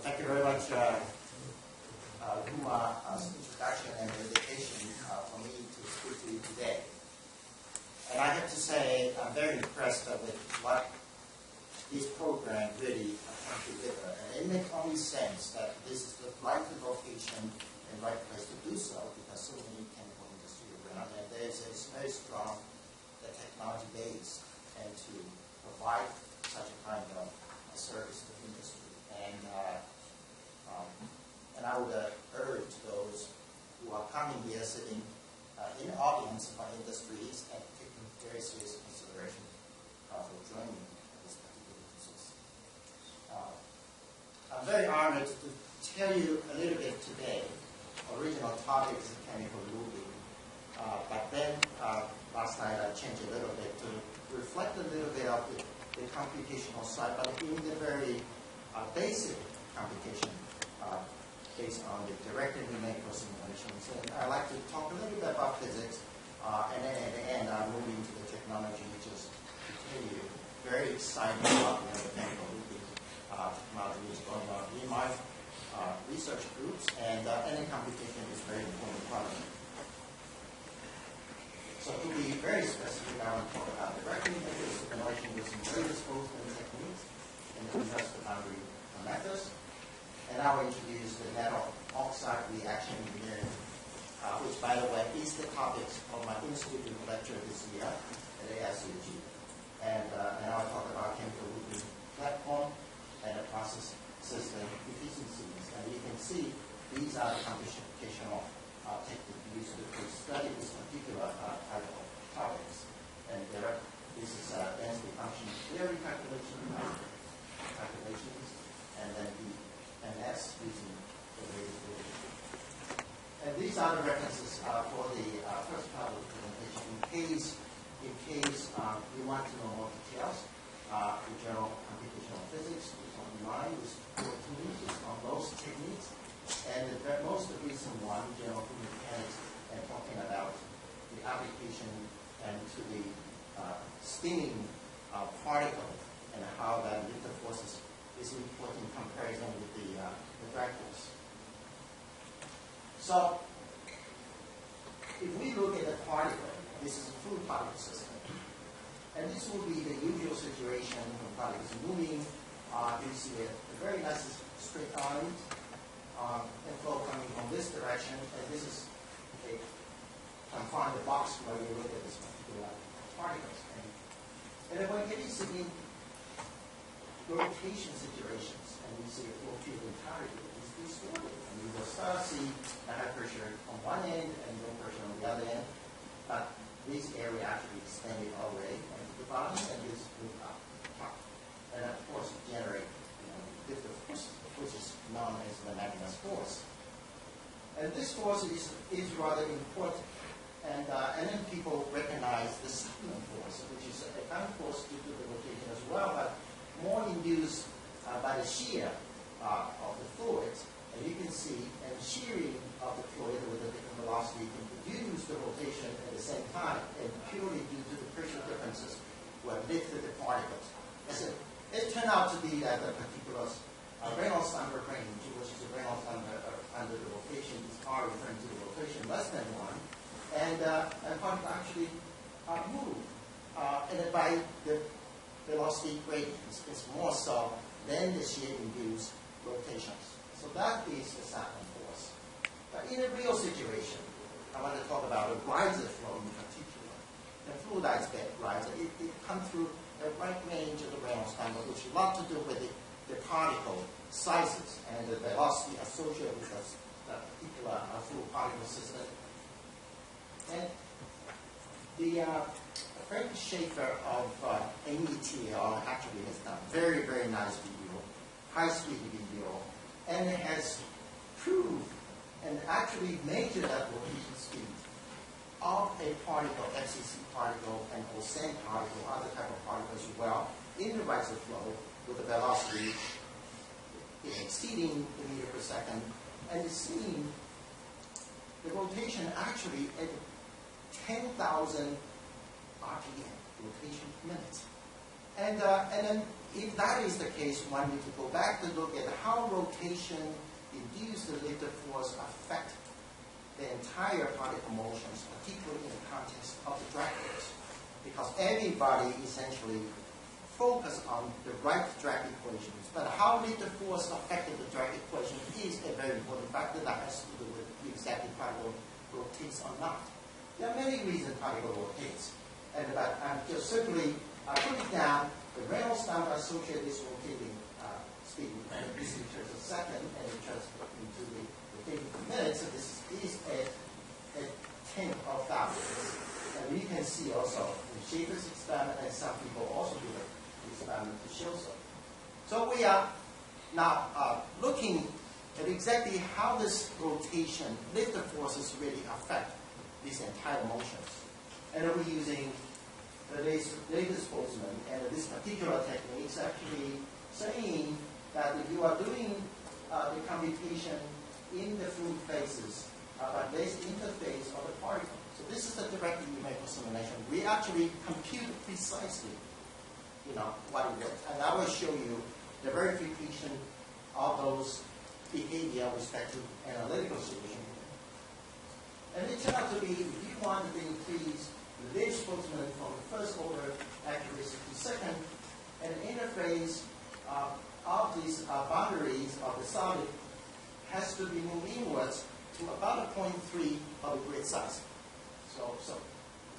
Thank you very much, Kuma's introduction and invitation for me to speak to you today. And I have to say, I'm very impressed with what this program really can deliver. And it makes only sense that this is the right location and right place to do so, because so many chemical industry around, and there's a very strong technology base and to provide such a kind of service to industry. And I would urge those who are coming here, sitting in the audience of our industries, and taking very serious consideration for joining this particular process. I'm very honored to tell you a little bit today. Original topic is chemical looping, but then last night I changed a little bit to reflect a little bit of the computational side, but in the very basic computation based on the directed numerical simulations. And I'd like to talk a little bit about physics, and then at the end I'll move into the technology, just to tell you very exciting about the chemical looping technology is going on in my research groups, and any computation is very important part of it. So to be very specific, I want to talk about directed numerical simulation using various disposable techniques and the industrial boundary methods. And I will introduce the metal oxide reaction engineering, which, by the way, is the topic of my institute lecture this year at ASUG. And I'll talk about chemical looping platform and the process system efficiencies. And you can see these are the computational techniques used to study this particular type of topics. And this is density function theory calculations, and then the MS using the rate equation. And these are the references for the first part of the presentation. In case you want to know more details, the Journal of Computational Physics is online with 14 on those techniques. And the most recent one, Journal of Mechanics, and talking about the application and to the spinning particle and how that little forces is important in comparison with the drag force. So, if we look at the particle, this is a fluid particle system. And this will be the usual situation when particles are moving. You see a very nice straight line and flow coming from this direction. And this is a confined box where you look at this particular particles. And then when you see rotation situations, and we see a flow field entirety is distorted. And you will start to see a high pressure on one end and low pressure on the other end. But this area actually extended all the way to the bottom, and this moved up top. And of course, generate different force, which is known as the Magnus force. And this force is rather important. And then people recognize the supplement force, which is a kind of force due to the rotation as well, but more induced by the shear of the fluid. And you can see, and shearing of the fluid with a different velocity can produce the rotation at the same time, and purely due to the pressure differences will lift the particles. It turned out to be that the particular Reynolds number range, which is the Reynolds number under the rotation, is R referring to the rotation less than 1, and particles actually move. And by the velocity gradient is more so than the shear-induced rotations. So that is the Sackman force. But in a real situation, I want to talk about a riser flow in particular. The fluidized bed riser, it comes through the right range of the Reynolds number, which has a lot to do with the particle sizes and the velocity associated with that particular fluid particle system. And the Frank Schaefer of NETL actually has done very, very nice video, high-speed video, and it has proved and actually measured that rotation speed of a particle, FCC particle, and Oscillate particle, other type of particles as well, in the riser flow with a velocity exceeding the meter per second, and it's seen the rotation actually at 10,000 RPM, rotation per minute. And then if that is the case, one needs to go back to look at how rotation induced lift force affect the entire particle motions, particularly in the context of the drag force. Because everybody essentially focus on the right drag equations, but how lift force affected the drag equation is a very important factor that has to do with exactly particle rotates or not. There are many reasons particle rotates, but I'm just simply putting down the Reynolds number associated with rotating speed. And this is just a second, and it just into the rotating per minute. So this is a tenth of thousands. And we can see also in Schaefer's experiment, and some people also do the experiment to show so. So we are now looking at exactly how this rotation, lift forces really affect these entire motions. And we're using the latest Boltzmann, and this particular technique is actually saying that if you are doing the computation in the fluid phases, but there's interface of the particle. So this is a direct numerical simulation. We actually compute precisely, what it is. And I will show you the verification of those behavior with respect to analytical solution. And it turned out to be, if you wanted to increase the latest Boltzmann from the first order accuracy to second, an interface of these boundaries of the solid has to be moved inwards to about a 0.3 of the grid size. So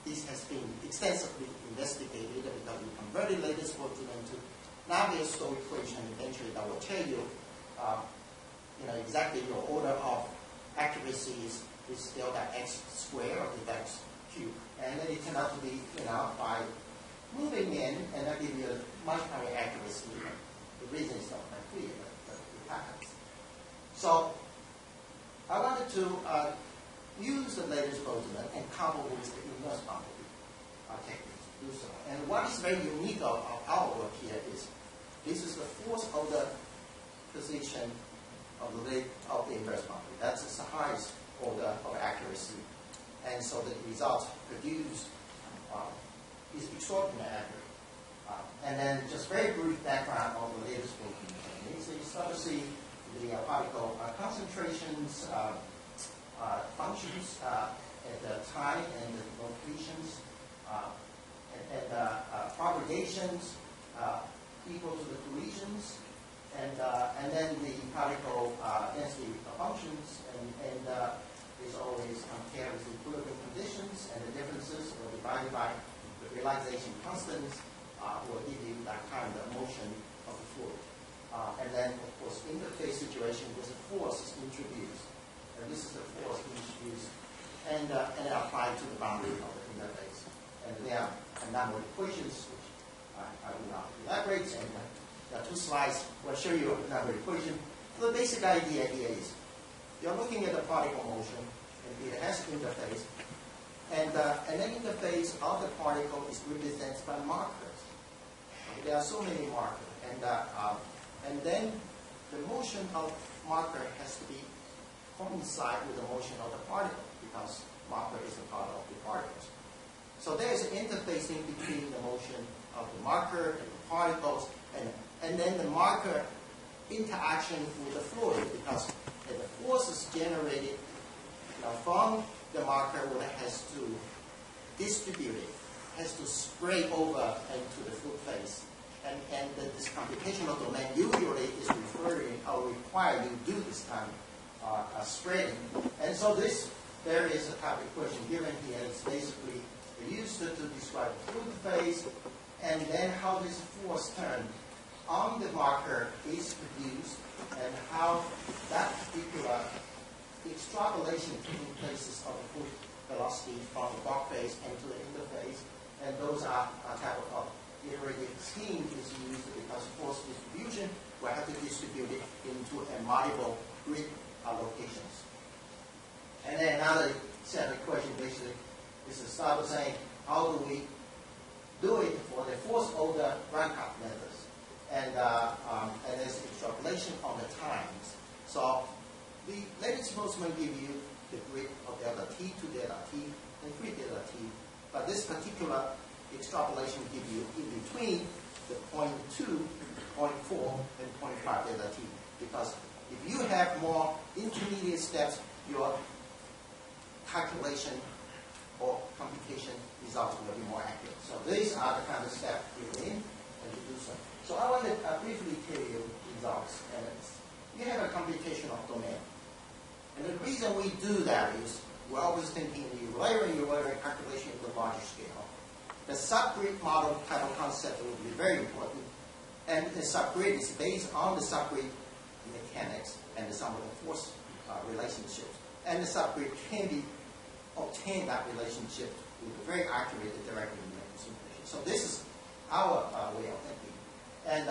this has been extensively investigated because we converted latest Boltzmann to Navier-Stokes equation. Eventually, that will tell you, exactly your order of accuracy is delta x squared or delta x cubed. And then it turned out to be, by moving in, and that gives you a much higher accuracy. The reason is not quite clear, but it happens. So I wanted to use the latest Boltzmann and couple with the inverse boundary techniques to do so. And what is very unique of our work here is this is the fourth order position of the inverse boundary. That's the highest order of accuracy. And so the result produced is extraordinarily accurate. And then just very brief background on the latest Boltzmann techniques. So you start to see the particle concentrations, functions at the time and the locations, and propagations equal to the collisions, and then the particle density functions, and is always compared with equilibrium conditions, and the differences are divided by the relaxation constants will give you that kind of motion of the fluid. And then, of course, interface situation with the force is introduced. And this is the force introduced and applied to the boundary of the interface. And there are a number of equations which I will not elaborate. And there are two slides will show you a number of equations. So the basic idea here is you're looking at the particle motion, and it has an interface. And an interface of the particle is represented by markers. There are so many markers. And then the motion of marker has to be coincide with the motion of the particle because marker is a part of the particles. So there is an interfacing between the motion of the marker and the particles, and then the marker interaction with the fluid because the force is generated from the marker when it has to distribute it, has to spray over into the fluid phase. And this computational domain usually is referring or required you do this kind of spreading. And so there is a type of equation given here. It's basically used to describe the fluid phase and then how this force turn on the marker is produced and how that particular extrapolation taking places of the fluid velocity from the bulk phase into the interface. And those are a type of iterative scheme is used because force distribution will have to distribute it into a multiple grid locations. And then another set of equations basically is to start saying how do we do it for the fourth order Rank-up methods. And there's extrapolation on the times. So the latest Boltzmann give you the grid of delta t to delta t and 3 delta t. But this particular extrapolation give you in between the 0.2, 0.4, and 0.5 delta t. Because if you have more intermediate steps, your calculation or computation results will be more accurate. So these are the kind of steps you're in and you do so. So I want to briefly tell you results. And you have a computational domain. And the reason we do that is we're always thinking you're layering calculation at the larger scale. The subgrid model type of concept will be very important. And the subgrid is based on the subgrid mechanics and some of the force relationships. And the subgrid can be obtain that relationship with a very accurate direct numerical simulation. So this is our way of thinking. And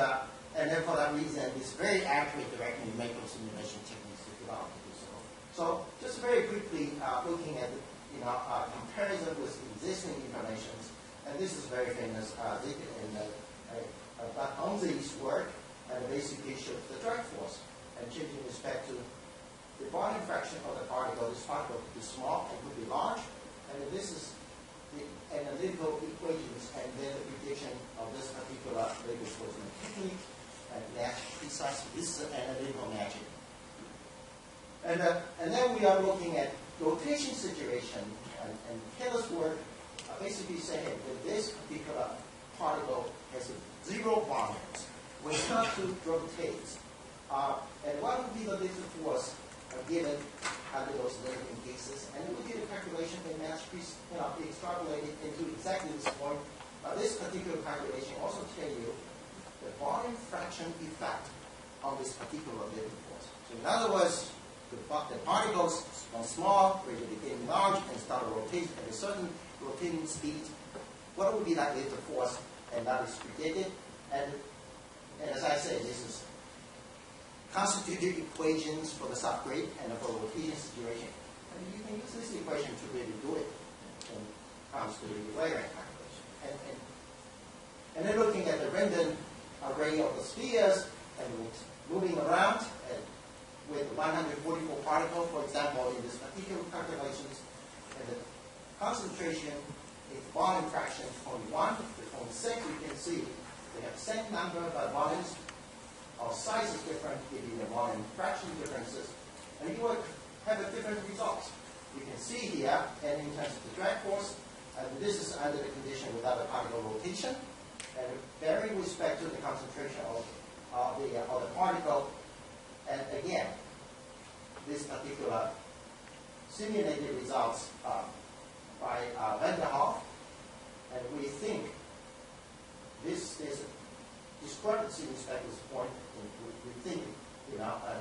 then for that reason, this very accurate direct numerical simulation techniques to develop to do so. So just very quickly looking at comparison with existing information. And this is very famous. Onzi's work and basically shows the drag force and changing respect to the volume fraction of the particle. This particle could be small and could be large, and this is the analytical equations and then the prediction of this particular rate displacement technique and match precisely. This is analytical matching. And then we are looking at rotation situation, and Taylor's work basically saying that this particular particle has zero volumes. We have to rotate. And what would be the little force given under those limiting cases? And we did a calculation that matched, extrapolated into exactly this point. This particular calculation also tell you the volume fraction effect on this particular little force. So in other words, the particles are small, gradually getting large, and start to rotate at a certain rotating speed. What would be that little force? And that is predicted. And as I said, this is constituted equations for the subgrid and for the rotation situation. And you can use this equation to really do it when it comes to the layering calculation. And then looking at the random array of the spheres and moving around with 144 particles, for example, in this particular calculations, and the concentration is volume fraction 0.1 to 0.6. You can see they have the same number, but volumes or size is different, giving the volume fraction differences, and you will have a different results. You can see here, and in terms of the drag force, and this is under the condition without a particle rotation, and varying respect to the concentration of the particle. And again, this particular simulated results by Van der Hoff, and we think this is a discrepancy in respect to this point. We think,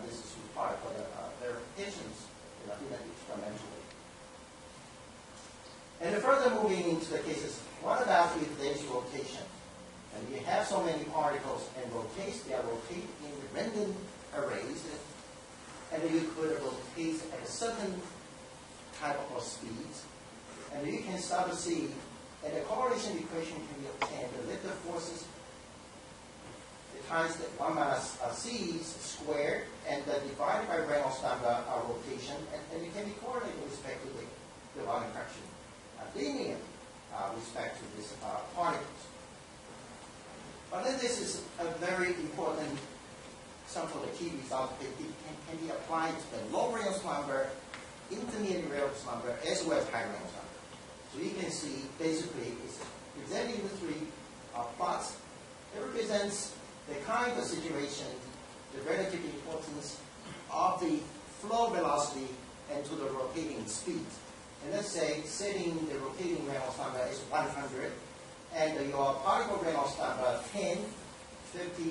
this is required for the verifications, experimentally. And further moving into the cases, what about if there's rotation? And you have so many particles and they are rotated in random arrays, and you could rotate at a certain type of speeds, and you can start to see, and the correlation equation can be obtained, the vector forces times the 1 minus c squared, and divided by Reynolds number rotation, and it can be correlated with respect to the volume fraction linear respect to these particles. But then this is a very important, some of the key results that can be applied to the low Reynolds number, intermediate Reynolds number, as well as high Reynolds number. So you can see basically it's presenting the three plots. It represents the kind of situation, the relative importance of the flow velocity and to the rotating speed. And let's say setting the rotating Reynolds number is 100, and your particle Reynolds number 10, 50,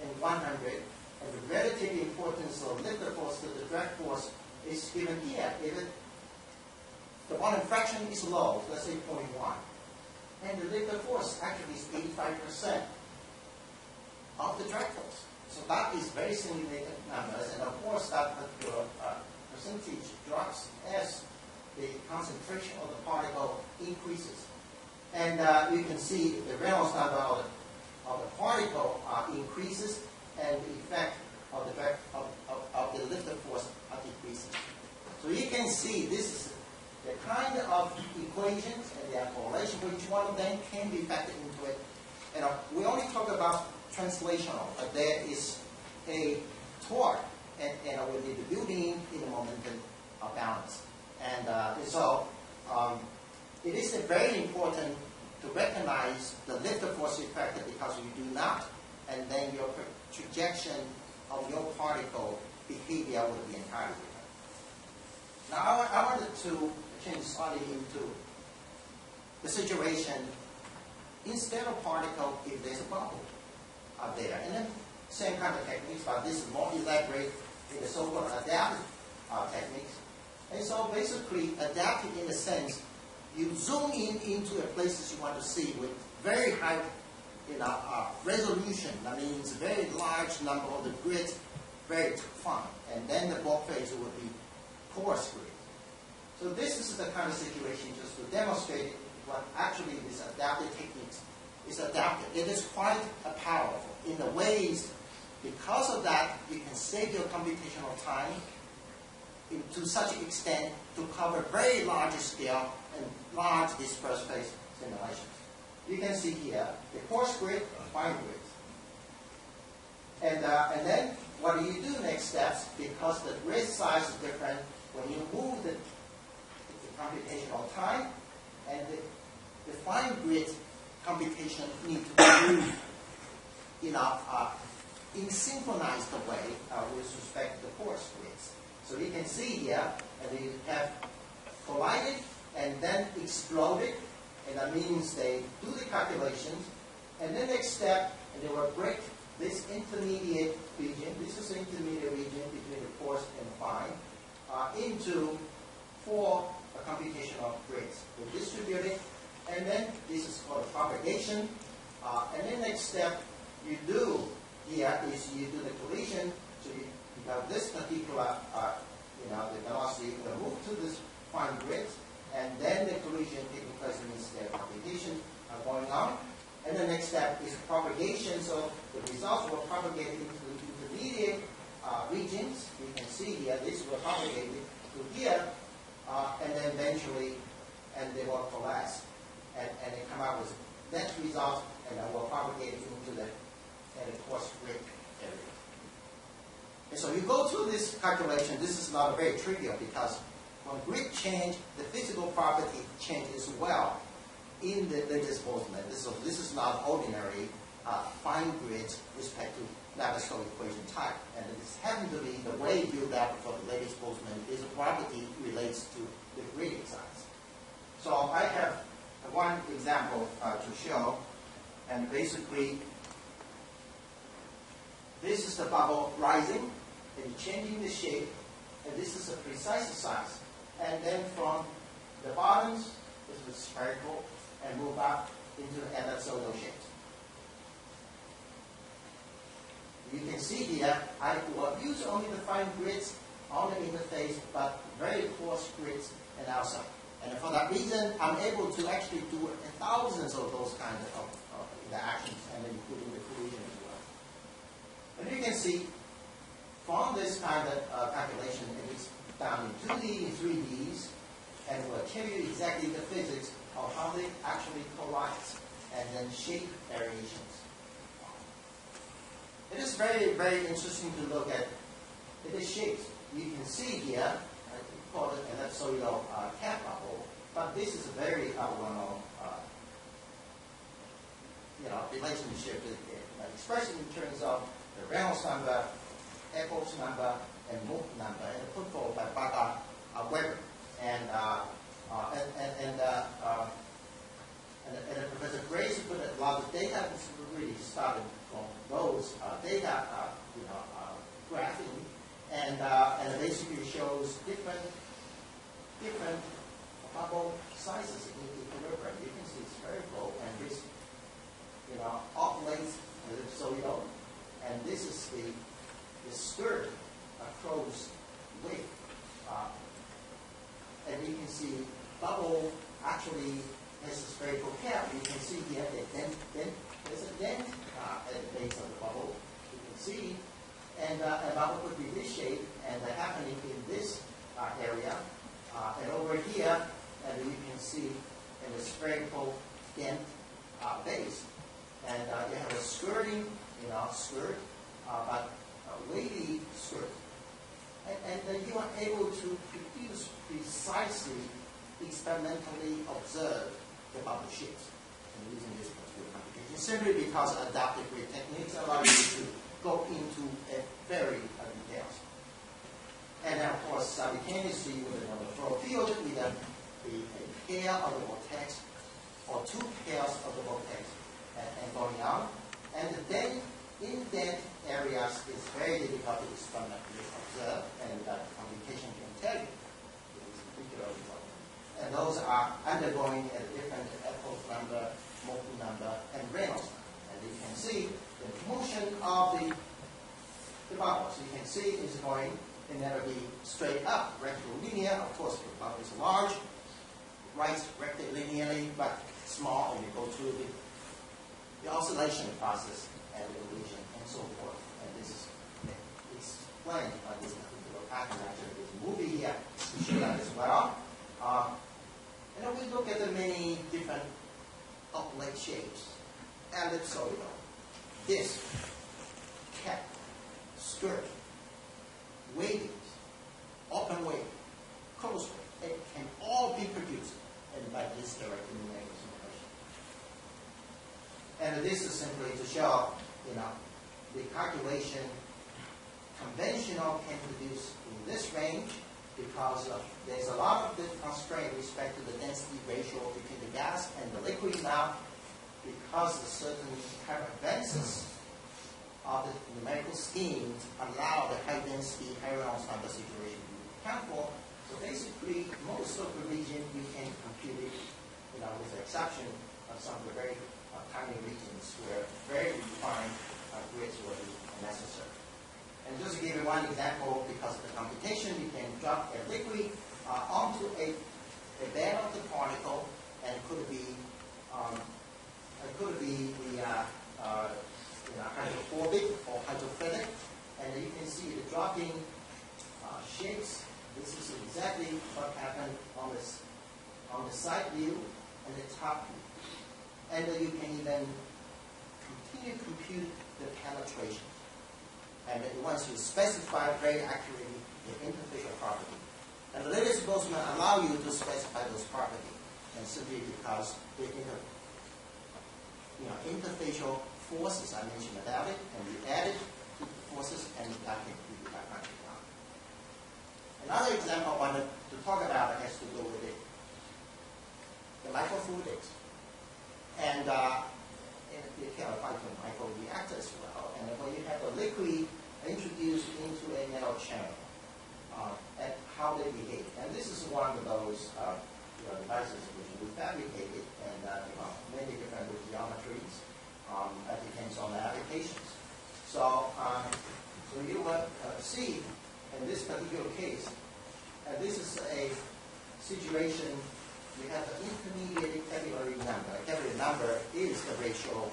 and 100, and the relative importance of lift force to the drag force is given here. If the volume fraction is low, let's say 0.1, and the lift force actually is 85% of the drag force. So that is very significant numbers, and of course that particular percentage drops as the concentration of the particle increases. And you can see the Reynolds number of the particle increases, and the effect of the lift force decreases. So you can see this is the kind of equations and their correlation for each one of them can be factored into it. we only talk about translational, but there is a torque and within the building in the momentum balance. And so it is very important to recognize the lift force effect, because you do not, and then your projection of your particle behavior will be entirely different. Now I wanted to change slightly into the situation instead of particle if there's a bubble out there. And then same kind of techniques, but this is more elaborate in the so-called adaptive techniques. And so basically adaptive in the sense you zoom in into the places you want to see with very high resolution. That means very large number of the grids, very fine. And then the bulk phase will be coarse grid. So this is the kind of situation just to demonstrate what actually this adaptive techniques is adaptive. It is quite powerful in the ways, because of that, you can save your computational time to such an extent to cover very large scale and large dispersed phase simulations. You can see here the coarse grid, fine grid. And then what do you do next steps? Because the grid size is different, when you move the computational time, and the fine grid computation need to be moved in synchronized way with respect to the coarse grids. So you can see here, and you have collided and then exploded, and that means they do the calculations, and then next step, and they will break this intermediate region. This is the intermediate region between the coarse and fine into 4 computational grids. They distribute it, and then this is called propagation. And then next step you do here is you do the collision. So you have this particular, the velocity will move to this fine grid, and then the collision taking place means their propagation going on. And the next step is propagation. So the results will propagate into the intermediate regions. You can see here, this will propagate to here, and then eventually, and they will coalesce, and they come out with that result, and that will propagate into the coarse grid area. And so you go through this calculation. This is not very trivial, because when grid change, the physical property change as well in the displacement. So this is not ordinary fine grids with respect to Navier-Stokes equation type. And this happens to be the way built up for the latest displacement is a property relates to the gradient size. So I have one example to show, and basically this is the bubble rising and changing the shape, and this is a precise size. And then from the bottoms, this is spherical, and move up into the ellipsoidal shape. You can see here, I will use only the fine grids on the interface, but very coarse grids and outside. And for that reason, I'm able to actually do thousands of those kinds of interactions, and then including the collision as well. And you can see from this kind of calculation, it is done in 2D and 3Ds, and will tell you exactly the physics of how they actually collide, and then shape variations. It is very, very interesting to look at the shapes. You can see here, we call it an ellipsoidal cap bubble, but this is a very well-known relationship, expressed in terms of the Reynolds number, Eccles number, and Mook number, and put forward by Baga Weber. And Professor Grace put a lot of data. This really started from those data, graphing, and basically shows different bubble sizes in equilibrium. You can see it's very low, and this, Oblate, ellipsoidal, and this is the skirt across width. And you can see bubble actually has a spherical cap. You can see here there's a dent at the base of the bubble. You can see, and a bubble could be this shape, and happening in this area, and over here, and you can see in the spherical dent base. And you have a skirting, skirt, but a wavy skirt. And then you are able to produce precisely experimentally observed the bubble shapes using this particular computation, simply because adaptive grid techniques allow you to go into a very details. And then, of course, simultaneously with another flow field, either a pair of the vortex or two pairs of the vortex and going on. And then in that areas is very difficult to experimentally observe, and computation can tell you this particular result. And those are undergoing at a different Eccles number, Moulton number, and Reynolds number. And you can see the motion of the bubbles. You can see it's going, it never be straight up, rectilinear. Of course, the bubble is large, right rectilinearly, but small, and you go through the oscillation process and the illusion and so forth. And this is explained by this particular pattern. Actually, there's a movie here to show that as well. And then we look at the many different oblate shapes, ellipsoidal, disc, cap, skirt, wavy, open wave, closed wave. It can all be produced by this direct illumination simulation. And this is simply to show, the calculation conventional can produce in this range because there's a lot of the constraint with respect to the density ratio between the gas and the liquid now, because of certain kind of advances of the numerical schemes allow the high density, high Reynolds number situation to be accounted for. So basically, most of the region we can compute it, with the exception of some of the very tiny regions where very refined grids will be necessary. And just to give you one example, because of the computation, you can drop a liquid onto a bed of the particle, and it could be the hydrophobic or hydrophilic, and you can see the dropping shapes. This is exactly what happened on the side view and the top view. And you can even continue to compute the penetration. And once you specify very accurately the interfacial property. And the latest Boltzmann allow you to specify those properties, and simply because the interfacial forces I mentioned about it, and you add it to the forces, and that can be mathematically done. Another example I wanted to talk about has to do with the microfluidics. And it can apply to microreactor as well. And when you have a liquid introduced into a metal channel, and how they behave. And this is one of those devices which we fabricated, and many different geometries. That depends on the applications. So, you will see in this particular case, this is a situation. We have an intermediate capillary number. A capillary number is the ratio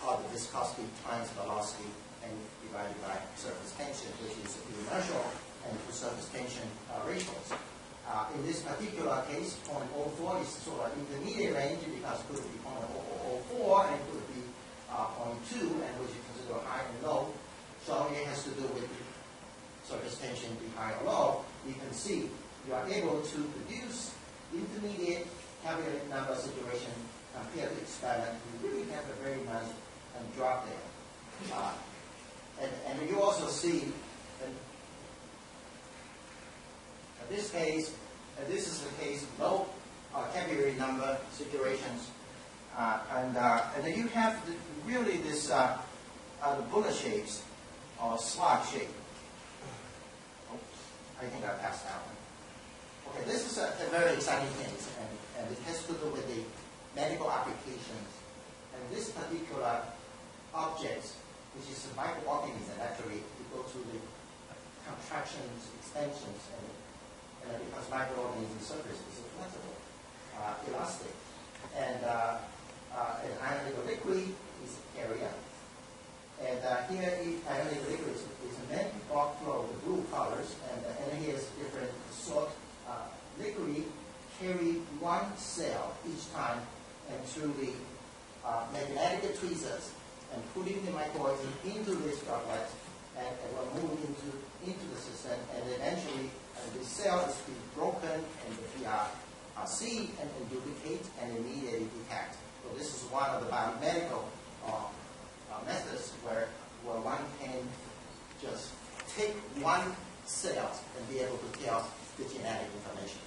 of the viscosity times velocity and divided by surface tension, which is the inertial and the surface tension ratios. In this particular case, 0.04 is sort of intermediate range because it could be 0.004 and it could be 0.2, and which is considered high and low. So it has to do with the surface tension be high or low. You can see you are able to produce intermediate capillary number situation compared to experiment. You really have a very nice drop there. And you also see in this case, this is the case of low capillary number situations. And then you have really this the bullet shapes or slot shape. Oops, I think I passed that one. Okay, this is a very exciting case, and it has to do with the medical applications. And this particular object, which is a microorganism, actually, you go through the contractions, extensions, and because microorganism surface is flexible, elastic. And an ionic liquid is area. And here, ionic liquid is a net bulk flow, the blue colors, and here's different sort liquid carry one cell each time, and through the magnetic tweezers, and putting the microorganism into this droplet, and it will move into the system, and eventually the cell is being broken, and the PRC and duplicate and immediately detect. So this is one of the biomedical methods where one can just take one cell and be able to tell the genetic information.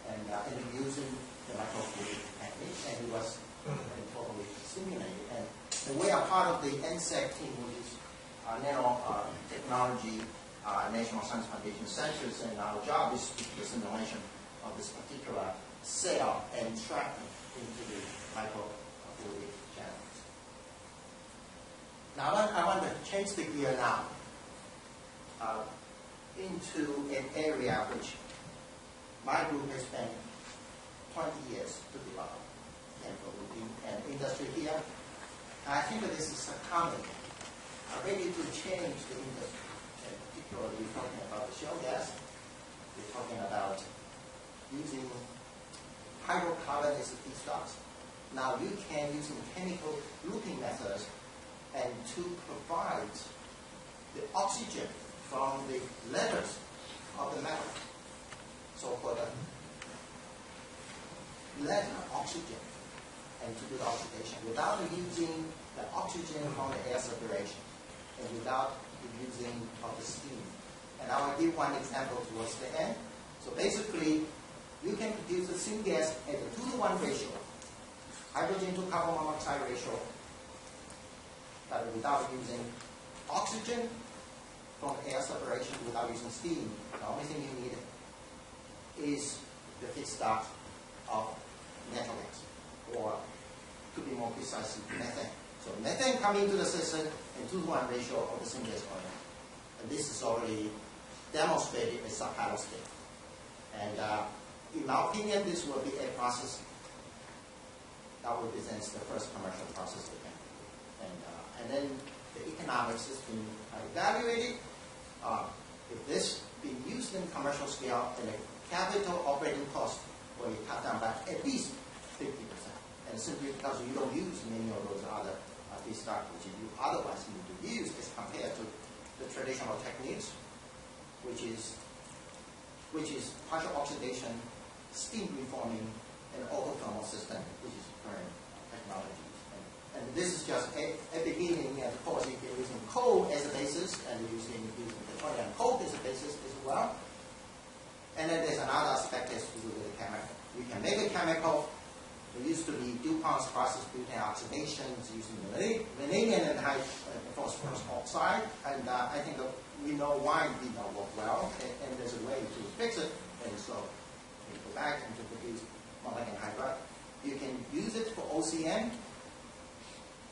And using the microfluidic technique, and it was totally stimulated. And we are part of the NSEC team, which is nanotechnology, National Science Foundation Centers, and our job is to do the simulation of this particular cell and trap it into the microfluidic channels. Now I want to change the gear now into an area which my group has spent 20 years to develop chemical looping and industry here. I think that this is a common ready to change the industry. And particularly, we're talking about the Shale-Gas. We're talking about using hydrocarbon as feedstocks. Now you can use chemical looping methods and to provide the oxygen from the layers of the metal, so-called lead oxygen, and to do the oxidation without using the oxygen from the air circulation and without the using of the steam. And I will give one example towards the end. So basically, you can produce the syngas at a 2-to-1 ratio, hydrogen to carbon monoxide ratio, but without using oxygen from air separation, without using steam. The only thing you need is the feedstock of natural gas, or to be more precise, methane. So methane coming into the system in 2-to-1 ratio of the syngas oil. And this is already demonstrated as a pilot state. And in my opinion, this will be a process that represents the first commercial process we can do. And then the economics has been evaluated. If this being used in commercial scale, then the capital operating cost will be cut down by at least 50%. And simply because you don't use many of those other feedstocks which you otherwise need to use as compared to the traditional techniques, which is partial oxidation, steam reforming, and autothermal system, which is current technology. And this is just a beginning, and of course, if you're using coal as a basis, and using petroleum coke as a basis as well. And then there's another aspect has to do with the chemical. You can make a chemical. There used to be DuPont's process butane oxidations using vanadium and high phosphorus oxide, and I think that we know why it did not work well, and there's a way to fix it. And so you go back and to produce molecular hydride. You can use it for OCN.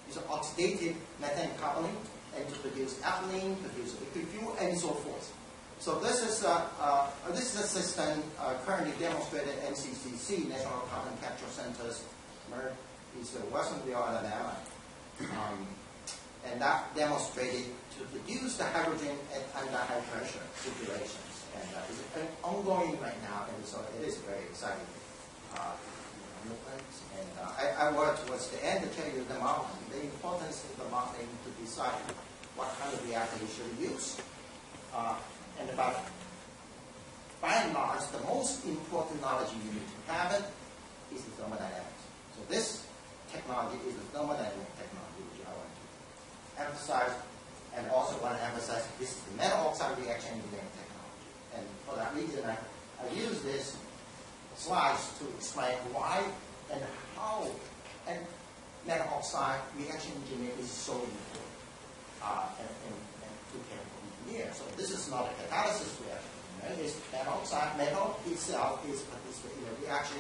It's an oxidative methane coupling, and to produce ethylene, produce liquid fuel, and so forth. So this is a system currently demonstrated at NCCC, National Carbon Capture Centers, is Westernville, Alabama, and that demonstrated to produce the hydrogen under high pressure situations, and it's ongoing right now, and so it is very exciting. And I work towards the end to tell you the modeling, the importance of the modeling to decide what kind of reactor you should use. And about, by and large, the most important knowledge you need to have is the thermodynamics. So this technology is the thermodynamic technology which I want to emphasize, and also want to emphasize this is the metal oxide reaction engineering technology. And for that reason, I use this slides to explain why and how and metal oxide reaction engineering is so important and to chemical engineer. So this is not a catalysis reaction. Right? It's metal oxide. Metal itself is participating in a reaction.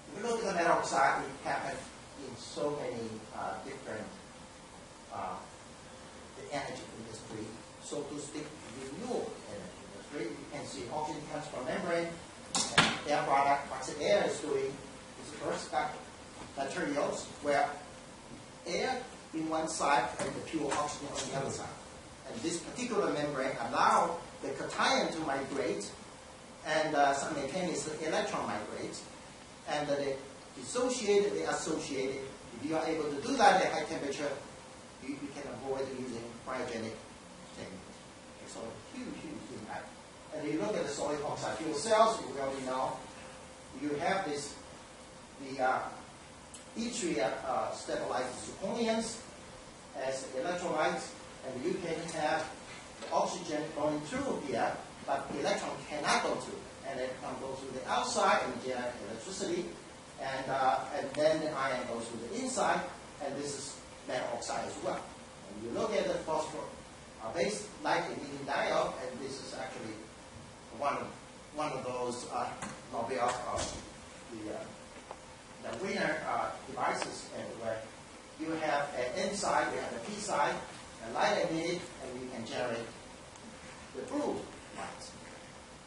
If you look at the metal oxide, it happens in so many different the energy industry, so to speak, renewable energy industry. You can see oxygen transport membrane, and air product. What the air is doing is first got materials where air in one side and the pure oxygen on the other side. And this particular membrane allows the cation to migrate and simultaneously electron migrate. And the associated If you are able to do that at high temperature, you can avoid using cryogenic techniques. So huge impact. And if you look at the solid oxide fuel cells, you already know, you have this, the yttrium stabilized zirconians as electrolytes, and you can have the oxygen going through here, but the electron cannot go through. And it can go through the outside and generate electricity, and then the ion goes through the inside, and this is metal oxide as well. And you look at the phosphor-based light-emitting diode, and this is actually one of those Nobel the winner devices, and where you have an N side, you have a P side, a light emitted, and you can generate the blue lights.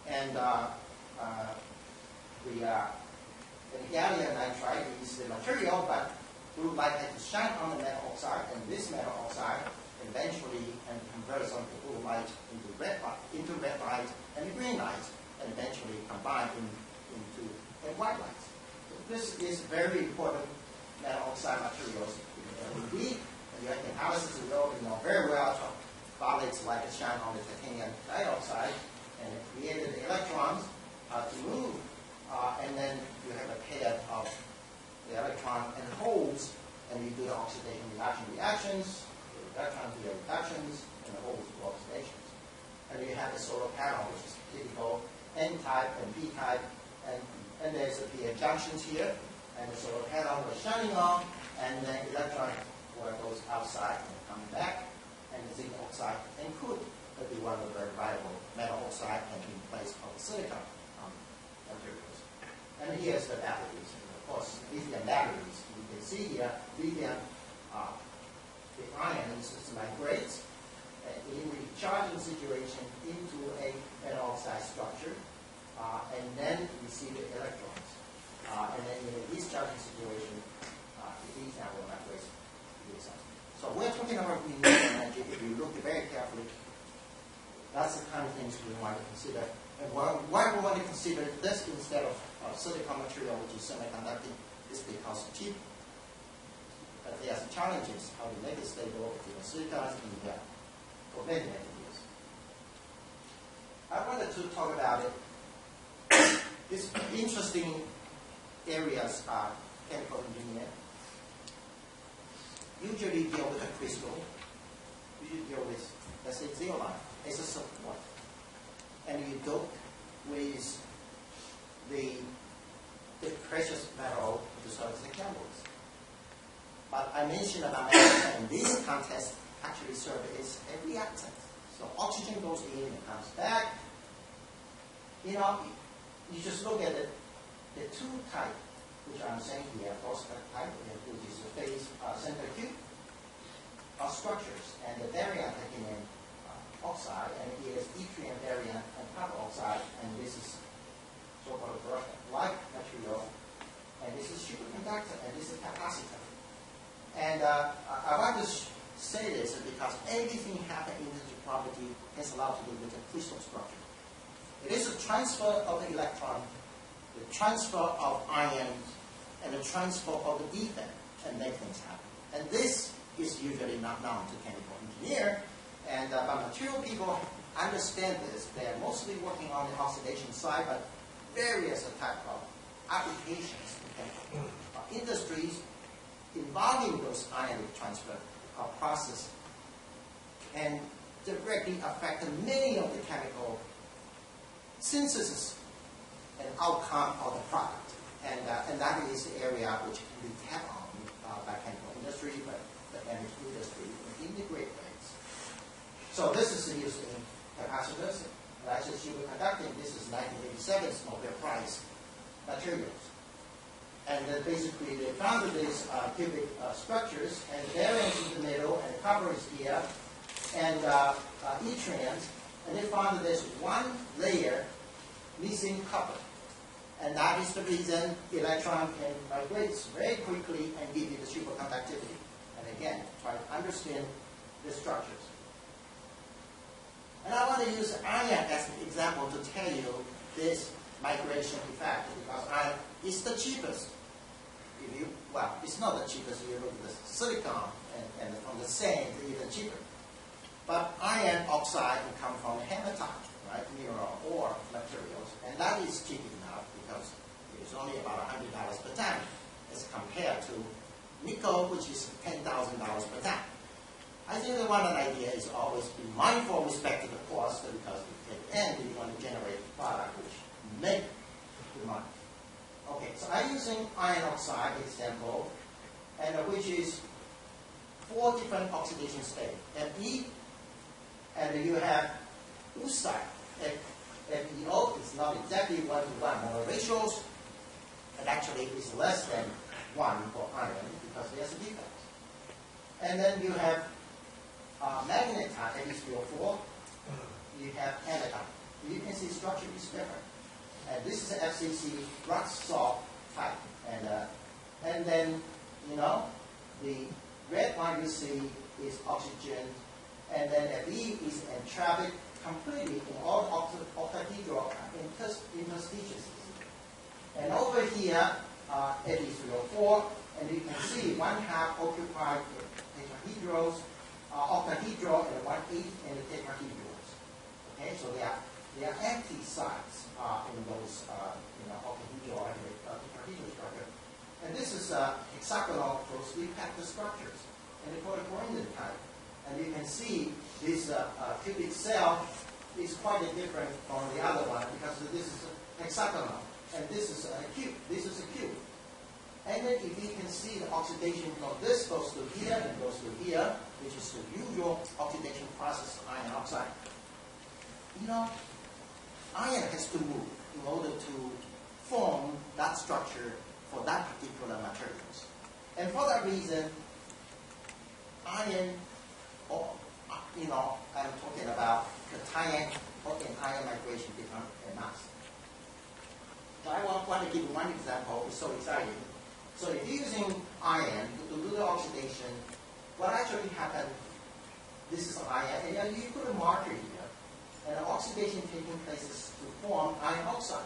And the gallium nitride is the material, but blue light has to shine on the metal oxide, and this metal oxide eventually can convert some of the blue light into red light and green light, and eventually combine into white light. So this is very important metal oxide materials in LED, and you have analysis of those, you know very well. Oblate like it shine on the titanium dioxide, and it created the electrons to move, and then you have a pair of the electron and holes, and you do the oxidation reactions, the electron to the reductions, and the holes to oxidations. And you have the solar panel, which is typical N-type and P-type, and there's the PN junctions here, and the solar panel was shining on, and then electron goes outside and comes back, and the zinc oxide and could be one of the very viable metal oxide can be in place of silicon materials. And here's the batteries. And of course, lithium batteries. You can see here, lithium, the ions migrates in the charging situation into a metal oxide structure, and then we see the electrons. And then in a discharging situation, these now will migrate to this side. So we're talking about renewable energy. If you look very carefully, that's the kind of things we want to consider. And why we want to consider this instead of silicon material, which is semiconducting, is because it's cheap. But there are some challenges how to make it stable with silicon for many years. I wanted to talk about it. These interesting areas are chemical engineering. Usually deal with a crystal. Usually deal with, let's say, zeolite as a support. And you dope with the precious metal to serve the chemicals. But I mentioned about metal in this context actually serve as a reactant. So oxygen goes in and comes back. You know, you just look at the two type, which I'm saying here, phosphate type, which is the phase center Q, are structures, and the variant taken in oxide, and it is yttrium variant and copper oxide, and this is so-called like material, and this is superconductor, and this is capacitor. And I want to say this because everything happening in the property has a lot to do with the crystal structure. It is a transfer of the electron, the transfer of ions, and the transfer of the defect, and make things happen. And this is usually not known to chemical engineer, and but material people understand this. They are mostly working on the oxidation side, but various type of applications in chemical industries involving those ionic transfer process can directly affect many of the chemical synthesis and outcome of the product. And that is the area which can be tapped on by chemical industry, but the energy industry will integrate things. So this is used in capacitors. And I just superconducting. This is 1987's Nobel Prize materials. And basically they found these cubic structures, and variance in the middle, and copper is here, and yttriums, and they found that there's one layer missing copper. And that is the reason the electron can migrate very quickly and give you the superconductivity. And again, try to understand the structures. And I want to use iron as an example to tell you this migration effect, because iron is the cheapest. well, it's not the cheapest. You look at the silicon and from the sand, it's even cheaper. But iron oxide comes from hematite, right, mineral or materials, and that is cheap enough because it is only about $100 per ton as compared to nickel, which is $10,000 per ton. I think the one idea is always be mindful with respect to the cost because at the end you want to generate a product which make the money. Okay, so I'm using iron oxide example, and which is 4 different oxidation states. Fe, and you have oxide. FeO is not exactly 1:1 molar ratios, and actually it's less than 1 for iron because there's a defect. And then you have magnetite, Fe3O4. You have hematite. You can see structure is different. And this is an FCC rock salt type. And then, you know, the red one you see is oxygen. And then Fe is entropic completely in all octahedral interstices. And over here, Fe3O4, and you can see 1/2 occupied tetrahedrals, octahedral, and 1/8 in the tetrahedrals. Okay, so they are empty sites in those octahedral and tetrahedral structure. And this is hexagonal closely packed structures, and they call it Corinthian type. And you can see this cubic cell is quite different from the other one because this is hexagonal, and this is a cube. This is a cube. And then if you can see the oxidation from this goes to here and goes to here, which is the usual oxidation process of iron oxide. You know, iron has to move in order to form that structure for that particular materials. And for that reason, iron, you know, I'm talking about the cation and iron migration become a mass. So I want to give you one example. It's so exciting. So if you're using iron to do the oxidation, what actually happened, this is iron, and you put a marker here, and the oxidation taking place is to form iron oxide.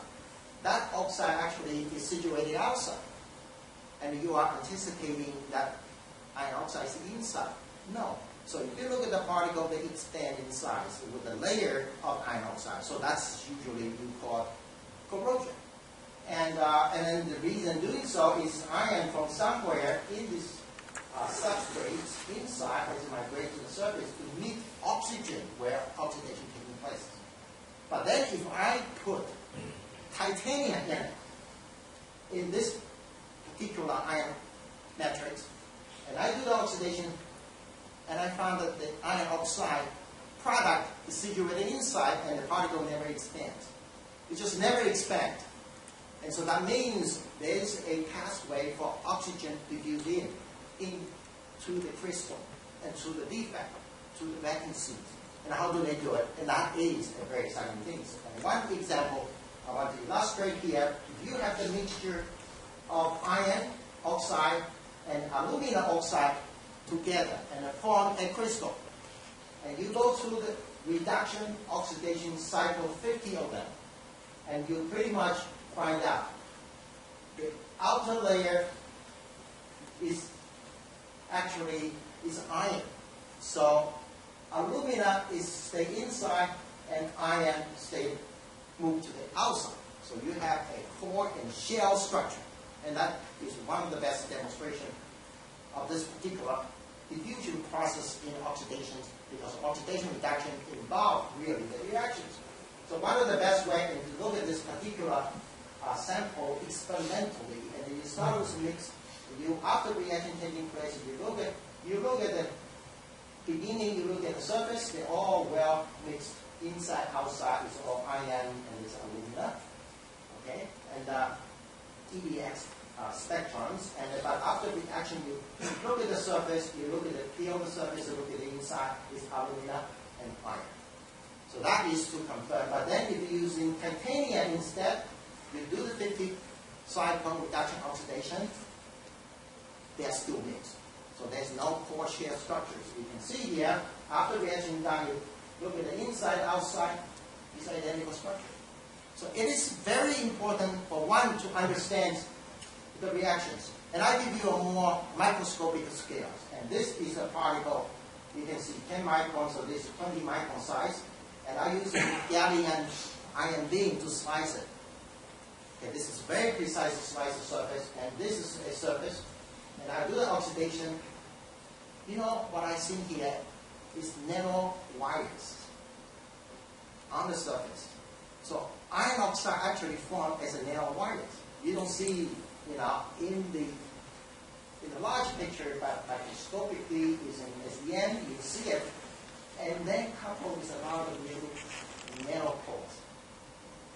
That oxide actually is situated outside, and you are anticipating that iron oxide is inside. No. So if you look at the particle, they expand in size with a layer of iron oxide. So that's usually you call corrosion. And then the reason doing so is iron from somewhere in this substrates inside as it migrates to the surface to meet oxygen where oxidation taking place. But then if I put titanium in it, in this particular iron matrix, and I do the oxidation, and I found that the iron oxide product is situated inside and the particle never expands. It just never expands. And so that means there is a pathway for oxygen to diffuse into the crystal and to the defect, to the vacancies. And how do they do it? And that is a very exciting thing. And one example I want to illustrate here, if you have the mixture of iron oxide and aluminum oxide together and form a crystal, and you go through the reduction oxidation cycle, 50 of them, and you pretty much find out the outer layer is actually iron. So alumina is stay inside and iron stay moved to the outside. So you have a core and shell structure. And that is one of the best demonstrations of this particular diffusion process in oxidation, because oxidation reduction involves really the reactions. So one of the best ways is to look at this particular sample experimentally, and you start with mix. After reaction taking place, you look at the beginning, you look at the surface, they're all well mixed, inside, outside, it's all iron and it's alumina. Okay? And EDX spectrums, but after reaction, you look at the surface, you look at the peel of the surface, you look at the inside, it's alumina and iron. So that is to confirm. But then if you're using titanium instead, you do the 50 cycle reduction oxidation, they are still mixed. So there's no core shell structures. You can see here, after reaction done, you look at the inside, outside, it's identical structure. So it is very important for one to understand the reactions. And I give you a more microscopic scale. And this is a particle, you can see 10 microns, so this is 20 micron size. And I use a gallium ion beam to slice it. Okay, this is very precise to slice the surface, and this is a surface. And I do the oxidation. You know what I see here is nano wires on the surface. So iron oxide actually formed as a nano wires. You don't see, you know, in the large picture, but microscopically, is in SEM, you see it, and then coupled with a lot of little nanopores.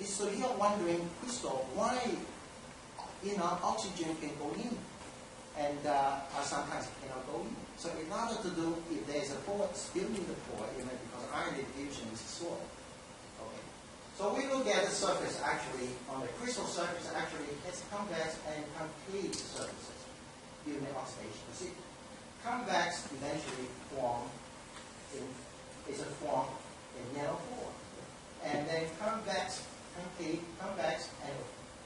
So you're wondering, Christoph, why, you know, oxygen can go in, and sometimes it cannot go in. So in order to do, if there's a pore spilling the pore, you know, because iron diffusion is slow. Okay. So we look at the surface actually, on the crystal surface actually, it's convex and complete surfaces during oxidation. You see, convex eventually form in nanopore. And then convex and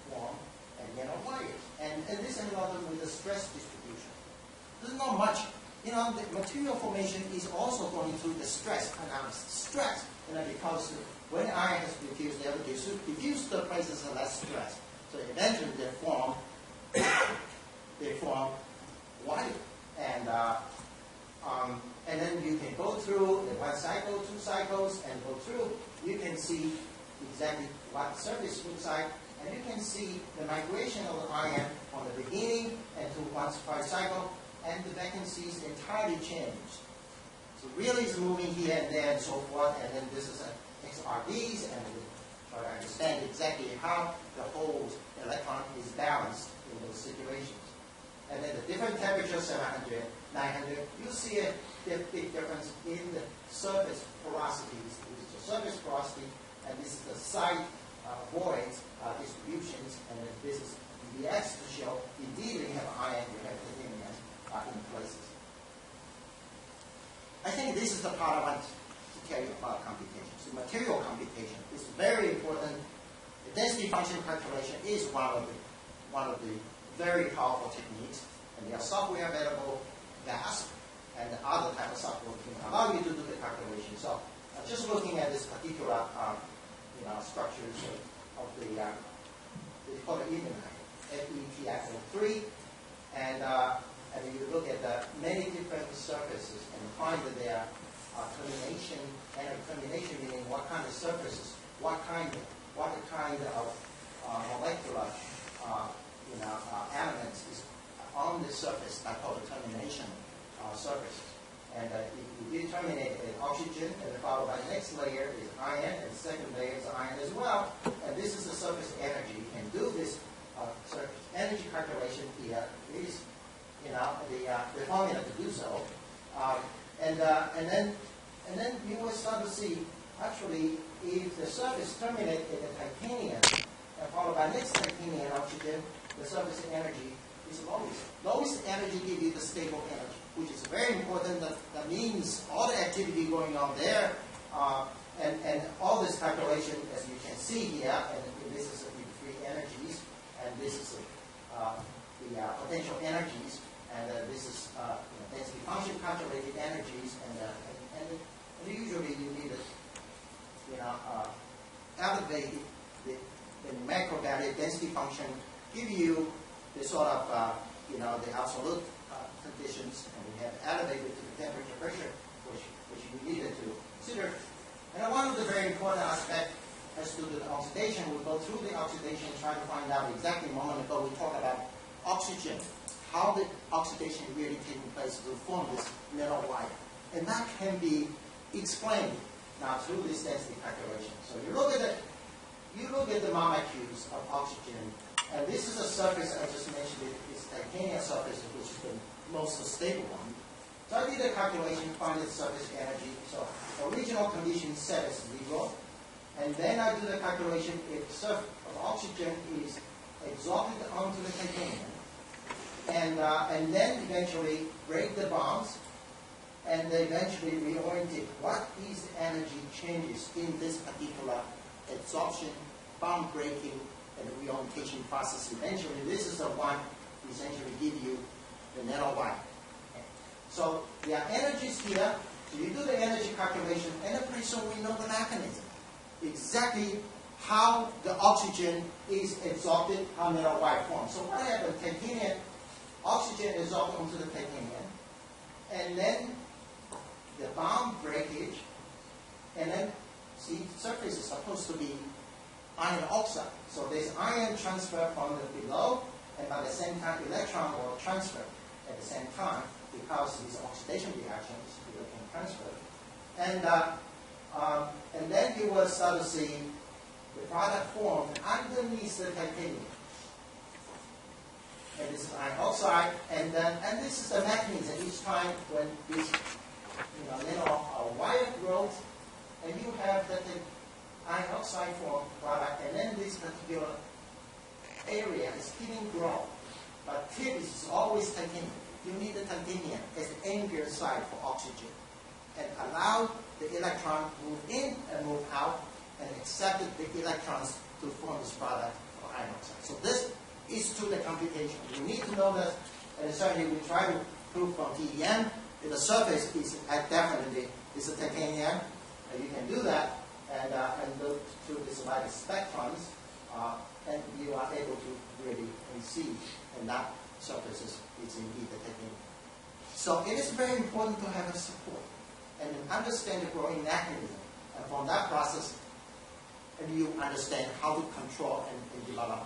form and nanowires. And this is another with the stress distribution. There's not much. You know, the material formation is also going through the stress analysis. Stress, you know, because when iron has diffused, they have diffused the places of less stress. So eventually they form wire. And then you can go through the 1 cycle, 2 cycles, and go through. You can see exactly what the surface looks like, and you can see the migration of the iron from the beginning and to 1 cycle, and the vacancy is entirely changed. So really it's moving here and there and so forth, and then this is XRDs, and we try to understand exactly how the whole electron is balanced in those situations. And then the different temperatures, 700, 900, you see a big difference in the surface porosities. This is the surface porosity, and this is the side voids distributions, and then this is the X to show indeed you have iron, you have titanium in places. I think this is the part I want to tell you about computation. So material computation is very important. The density function calculation is one of the very powerful techniques, and there are software available, VASP, and other type of software can allow you to do the calculation. So just looking at this particular structures of the it's called the evenite, FETFO3, and you look at the many different surfaces and find that there are termination, and termination meaning what kind of surfaces, what kind of molecular elements is on the surface. I call the termination surface. And you terminate an oxygen, and followed by the next layer is iron, and the second layer is iron as well. And this is the surface energy. You can do this surface energy calculation here. Is the formula to do so. And then you will start to see actually if the surface terminates in the titanium, and followed by next titanium oxygen, the surface energy is lowest. Lowest energy gives you the stable energy, which is very important. That means all the activity going on there, and all this calculation, as you can see here, and this is the free energies, and this is the potential energies, and this is density function calculated energies, and usually you need to elevate the macro value density function, give you the sort of the absolute conditions, and we have elevated to the temperature pressure, which we needed to consider. And one of the very important aspects has to do with oxidation. We'll go through the oxidation and try to find out exactly a moment ago we talked about oxygen, how the oxidation really taking place to form this metal wire. And that can be explained now through this density calculation. So you look at the molecules of oxygen, and this is a surface I just mentioned. It's titanium surface, which is the most stable one. So I did a calculation, find the surface energy. So original condition set as 0, and then I do the calculation if surface of oxygen is absorbed onto the titanium, and then eventually break the bonds, and eventually reorient it. What is the energy changes in this particular absorption, bond breaking, and reorientation process? Eventually, this is the one essentially give you the net of Y. Okay. So there are energies here. So you do the energy calculation, and pretty soon we know the mechanism. Exactly how the oxygen is absorbed, how net of Y forms. So what happens? Titanium, oxygen is absorbed onto the titanium, and then the bond breakage, and then see, surface is supposed to be iron oxide. So there's ion transfer from the below, and by the same time, electron will transfer at the same time because these oxidation reactions can transfer. And then you will start to see the product formed underneath the titanium. And this is iron oxide, and this is the mechanism each time when this wire growth, and you have the iron oxide formed product, and then this particular area is keeping growing. But tip is always titanium. You need the titanium as the anchor site for oxygen, and allow the electron to move in and move out, and accept the electrons to form this product for iron oxide. So this is to the computation. You need to know that, and certainly we try to prove from TEM that the surface is definitely is a titanium, and you can do that, and look through this light spectrums, and you are able to really see, and that surface is indeed the titanium. So it is very important to have a support and understand the growing mechanism, and from that process, and you understand how to control and develop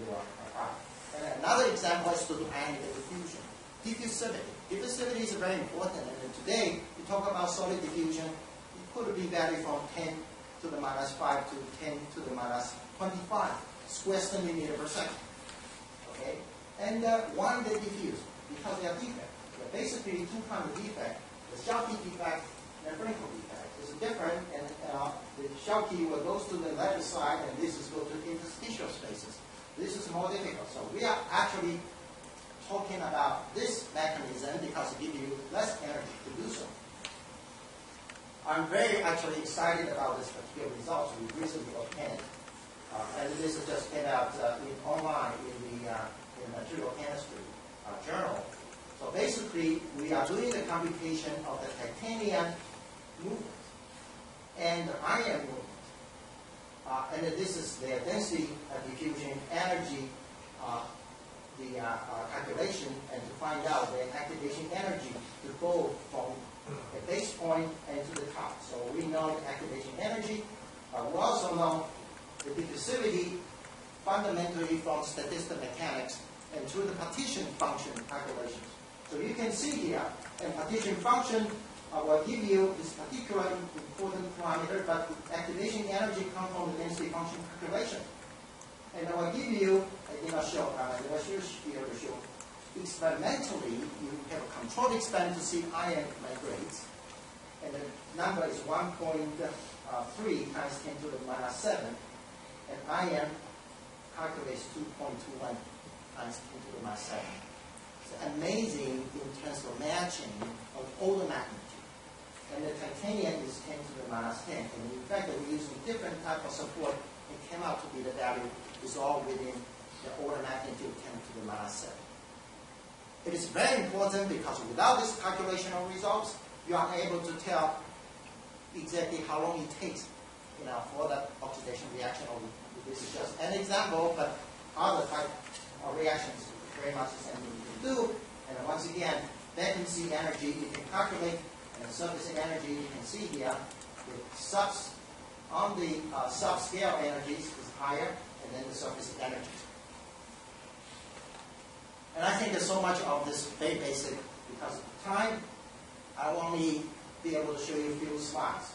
your product. And another example is to do ionic diffusion. Diffusivity. Diffusivity is very important, and today we talk about solid diffusion. It could be varied from 10 to the minus 5 to 10 to the minus 25 square centimeter per second. Okay? And why they diffuse? Because they are defects. There are basically two kinds of defects. The Shale-Gas defect and the Frankel defect. It's different, and the Shale-Gas will go to the left side, and this is go to interstitial spaces. This is more difficult. So we are actually talking about this mechanism because it gives you less energy to do so. I'm very actually excited about this particular result we recently obtained. And this just came out online in the Material Chemistry journal. So basically, we are doing the computation of the titanium movement and the iron movement. And this is the density diffusion energy, the calculation, and to find out the activation energy to go from the base point and to the top. So we know the activation energy. We also know the diffusivity fundamentally from statistical mechanics and through the partition function calculations. So you can see here, and partition function will give you this particular important parameter, but the activation energy comes from the density function calculation. And I will give you, I will show experimentally, you have a controlled experiment to see iron migrates, and the number is 1.3 times 10 to the minus 7, and iron calculates 2.21 times 10 to the minus 7. It's amazing in terms of matching of all the magnitude. And the titanium is 10 to the minus 10. And in fact, we're using different type of support. It came out to be the value is all within the order magnitude 10 to the minus 7. It is very important because without this calculation of results, you are able to tell exactly how long it takes, for that oxidation reaction. This is just an example, but other type of reactions very much the same thing you can do. And once again, vacancy energy you can calculate, and surface energy you can see here. The on the subscale energies is higher, and then the surface energy. And I think there's so much of this very basic because of time. I will only be able to show you a few slides.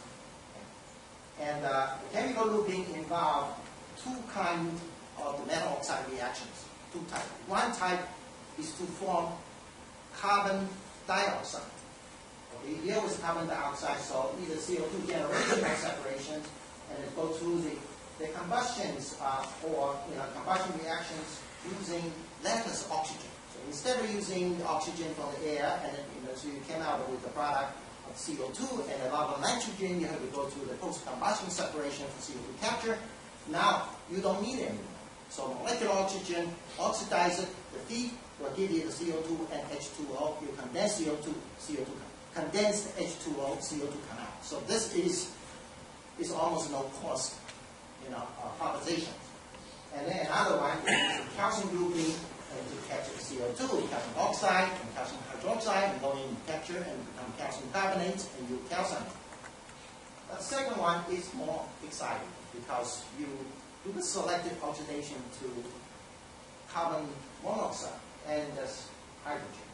And the chemical looping involves two kinds of the metal oxide reactions. Two types. One type is to form carbon dioxide. Okay, you deal with carbon dioxide, so either CO2 generation or separation, and it goes through the combustions or combustion reactions using lattice oxygen. So instead of using the oxygen from the air, and then, so you came out with the product of CO2 and a lot of nitrogen, you have to go through the post-combustion separation for CO2 capture. Now, you don't need it anymore. So molecular oxygen, oxidize it, the feed will give you the CO2 and H2O. You condense CO2, condense the H2O, CO2 come out. So this is almost no cost, proposition. And then another one is calcium grouping to capture the CO2, calcium oxide and calcium hydroxide, and go in and capture and become calcium carbonate and you calcine. The second one is more exciting because you do the selective oxidation to carbon monoxide and hydrogen.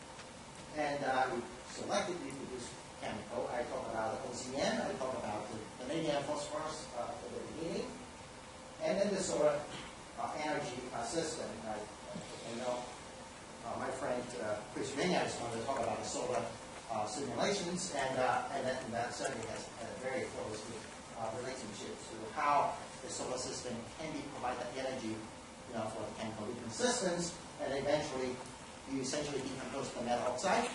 And you selectively produce chemical. I talk about the OCN, I talk about the vanadium phosphorus at the beginning. And then the solar energy system. My friend Chris Vineyard is going to talk about the solar simulations, and that certainly has a very close relationship to how the solar system can be provided energy, for the chemical looping systems, and eventually you essentially decompose the metal oxide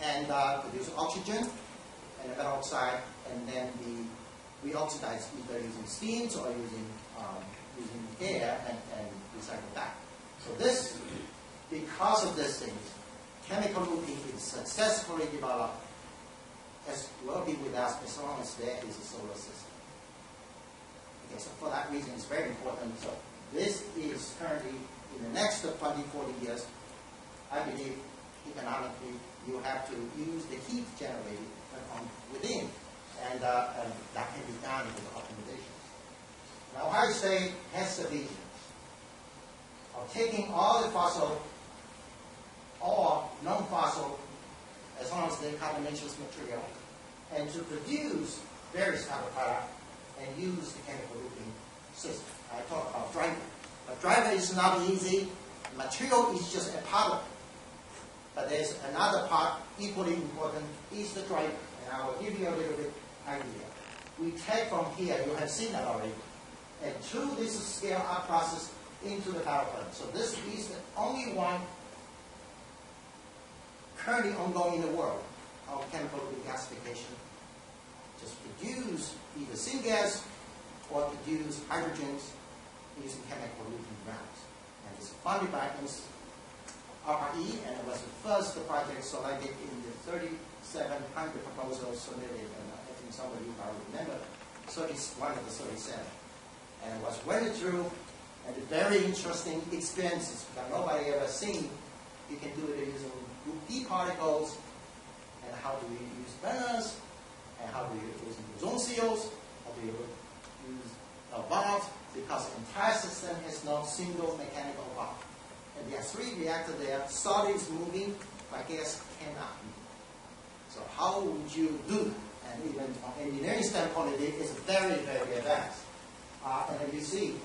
and produce oxygen and the metal oxide, and then we oxidize either using steams or using air and recycle that. So this, because of these things, chemical looping is successfully developed, as will be with us as long as there is a solar system. Okay, so for that reason, it's very important. So this is currently, in the next 20, 40 years, I believe economically you have to use the heat generated from within, and that can be done with optimization. Now, Ohio State has the vision of taking all the fossil or non-fossil, as long as they're carbonaceous material, and to produce various type of product and use the chemical looping system. I talk about driver. But driver is not easy. Material is just a part of it. But there's another part equally important is the driver. And I will give you a little bit idea. We take from here, you have seen that already, and through this scale-up process into the power plant. So this is the only one currently ongoing in the world of chemical regasification. Just produce either syngas or produce hydrogens using chemical looping routes. And it's funded by RE, and it was the first project selected in the 3,700 proposals submitted, and I think some of you probably remember, one of the 37. And it was went through, and very interesting experiences that nobody ever seen. You can do it using group D particles, and how do you use burners, and how do you use ozone seals, how do you use valves, because the entire system has no single mechanical valve. And there are 3 reactors there, solid is moving, but gas cannot move. So how would you do that? And even from an engineering standpoint, it is very, very advanced. And then you see,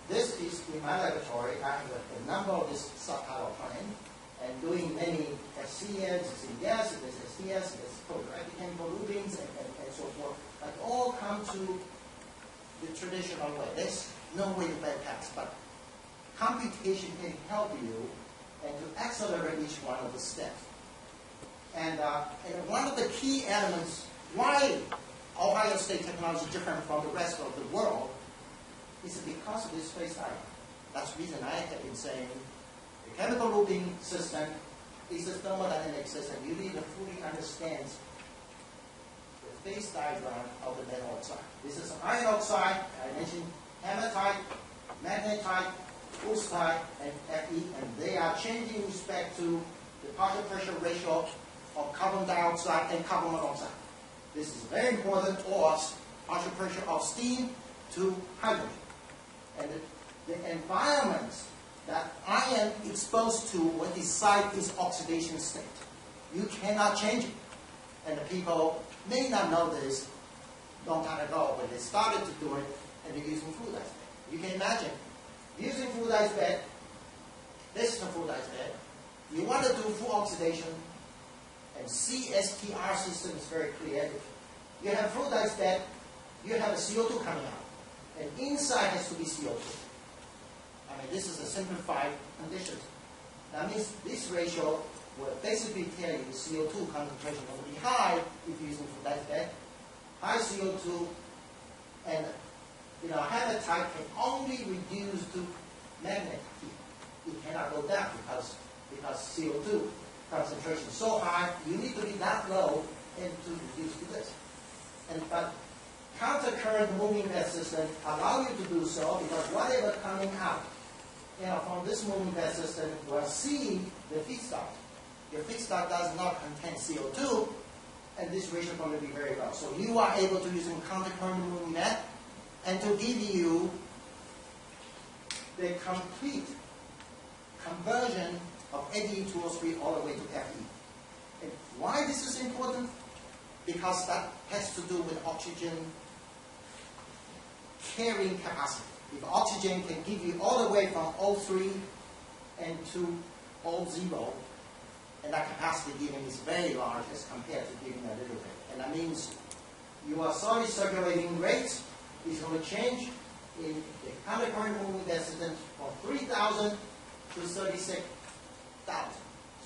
this is in my laboratory. I have a number of this subtitle plane, and doing many SCS, Syngas, there's SCS, there's chemical loopings, and so forth. But all come to the traditional way. There's no way to bypass, but computation can help you and to accelerate each one of the steps. And one of the key elements why Ohio State technology is different from the rest of the world is because of this phase diagram. That's the reason I have been saying the chemical looping system is a thermodynamic system. You need to fully understand the phase diagram of the metal oxide. This is iron oxide. I mentioned hematite, magnetite, fuscite, and Fe, and they are changing with respect to the partial pressure ratio of carbon dioxide and carbon monoxide. This is very important, or partial pressure of steam to hydrogen. And the environment that iron exposed to will decide its oxidation state. You cannot change it. And the people may not know this long time ago when they started to do it and they're using fluidized bed. You can imagine using fluidized bed. This is a fluidized bed. You want to do full oxidation, and CSTR system is very clear. You have a fluidized bed, you have a CO2 coming out, and inside has to be CO2. I mean, this is a simplified condition. That means this ratio will basically tell you CO2 concentration will be high if you're using fluidized bed. High CO2, and hematite can only reduce to magnet heat. It cannot go down because CO2 concentration is so high, you need to be that low and to reduce to this. But counter-current moving bed system allow you to do so because whatever coming out from this moving bed system will see the feedstock. Your feedstock does not contain CO2, and this ratio is going to be very low. So you are able to use counter-current moving bed and to give you the complete conversion of Fe2O3 all the way to Fe. And why this is important? Because that has to do with oxygen carrying capacity. If oxygen can give you all the way from O3 and to O0, and that capacity given is very large as compared to giving a little bit. And that means your solid circulating rate is going to change in the counter-current moving bed system from 3,000 to 36,000.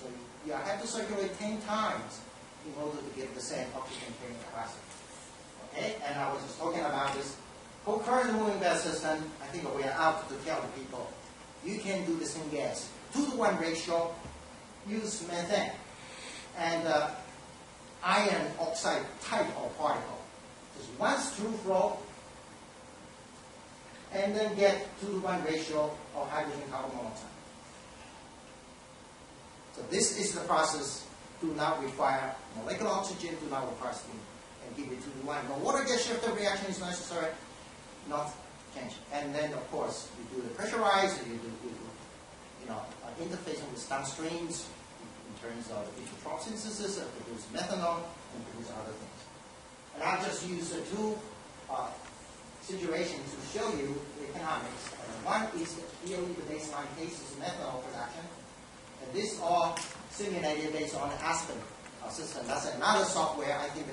So you have to circulate 10 times in order to get the same oxygen carrying capacity. Okay? And I was just talking about this concurrent moving bed system. I think we are out to tell the people you can do the Syngas 2-to-1 ratio, use methane and iron oxide type of particle. Just one through flow and then get 2-to-1 ratio of hydrogen carbon monoxide. So this is the process. Do not require molecular oxygen, do not require steam, and give it 2-to-1. No water gas shifter reaction is necessary, not change. And then of course you do the pressurize, you do interfacing with downstreams in terms of the isotropic synthesis, produce methanol, and produce other things. And I'll just use two situations to show you the economics. One is clearly the baseline case is methanol production. And this all simulated based on the Aspen system. That's another software I think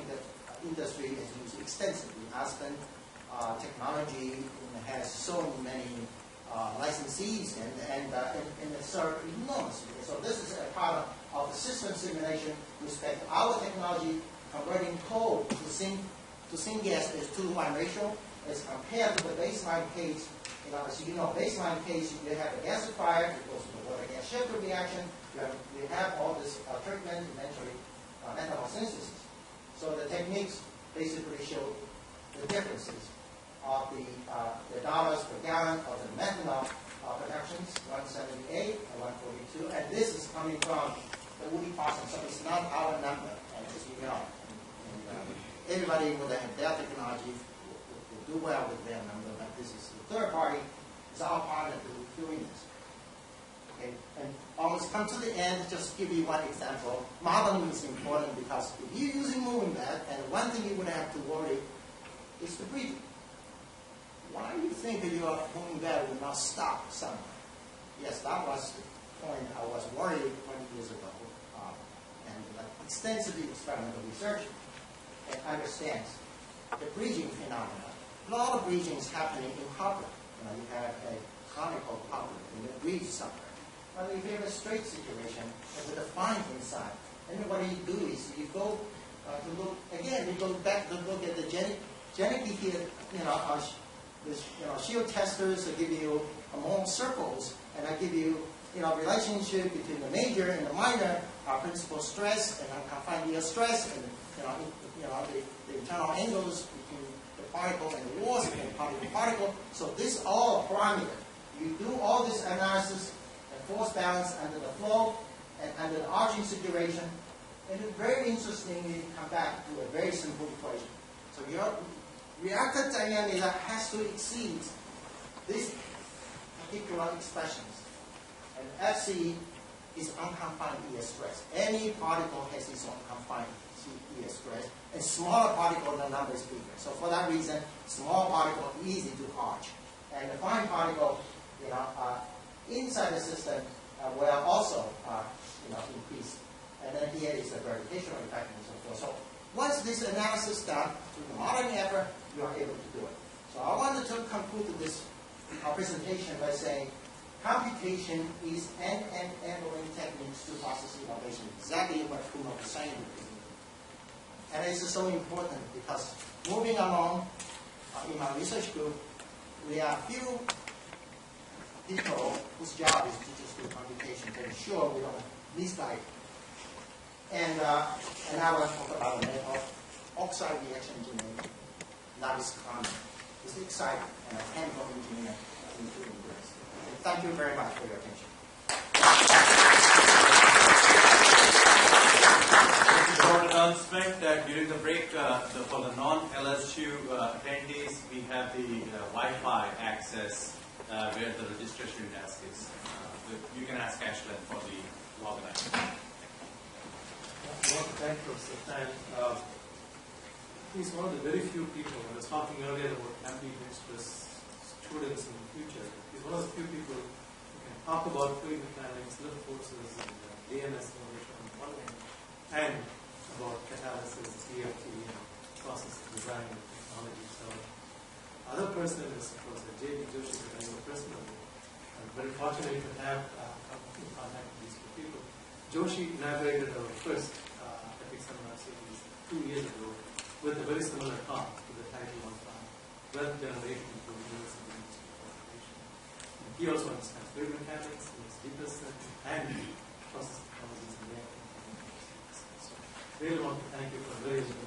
that industry has used extensively. Aspen technology has so many licensees and it serves enormously. So this is a part of the system simulation with respect to our technology. Converting coal to syngas is 2-to-1 ratio as compared to the baseline case. So baseline case, you have a gasifier, it goes to the water gas shifter reaction, you have all this treatment, eventually methanol synthesis. So the techniques basically show the differences of the dollars per gallon of the methanol productions, 178 and 142, and this is coming from the Woody Parsons, so it's not our number, as you know. Everybody with their technology will do well with their number, but this is the third party, is our partner doing this. Okay, and almost come to the end, just give you one example. Modeling is important because if you're using moving bed, and one thing you would have to worry is the breathing. Why do you think that your moving bed will not stop somewhere? Yes, that was the point I was worried 20 years ago. And extensive experimental research that understands the breathing phenomena. A lot of breathing is happening in copper. You have a conical copper and it breathes somewhere. But if you have a straight situation with a fine inside, then what you do is you go to look again. You go back to look at the genetically here. Shield testers that give you more circles, and I give you relationship between the major and the minor principal stress and confined yield stress, and the internal angles between the particle and the walls and particle. So this all parameter. You do all this analysis and force balance under the flow and under the arching situation, and it's very interestingly you come back to a very simple equation. So your reactor diameter has to exceed these particular expressions. And FC is unconfined ES stress. Any particle has its own confined ES stress, and smaller particle, the number is bigger. So for that reason, small particle easy to arch. And the fine particle, inside the system will also increase. And then here is the gravitational effect and so forth. So once this analysis is done through the modeling effort, you are able to do it. So I wanted to conclude this presentation by saying computation is end-to-end handling techniques to process innovation. Exactly what Kumar was saying. And it's so important because moving along in my research group, we are few people whose job is to just do computation to ensure we don't misguide. And I want to talk about the metal oxide reaction engineering. That is common. It's exciting, and a chemical engineer including this. And thank you very much for your attention. Announcement that during the break, for the non-LSU attendees, we have the Wi-Fi access where the registration desk is. You can ask Ashlyn for the login. I want to thank Professor Tan. He's one of the very few people, I was talking earlier about ambidextrous students in the future. He's one of the few people who can talk about fluid mechanics, lift forces, and DNS innovation on one hand, and about catalysis, DFT, and process design and technology. So, other person is Professor J.B. Joshi, that I know personally. I'm very fortunate to have come in contact with these two people. Joshi inaugurated our first ethics seminar series 2 years ago with a very similar talk to the title of Wealth Generation for Universal Industry Corporation. He also understands fluid mechanics, he is deepest and process technologies and reacting technologies. So, really want to thank you for a very good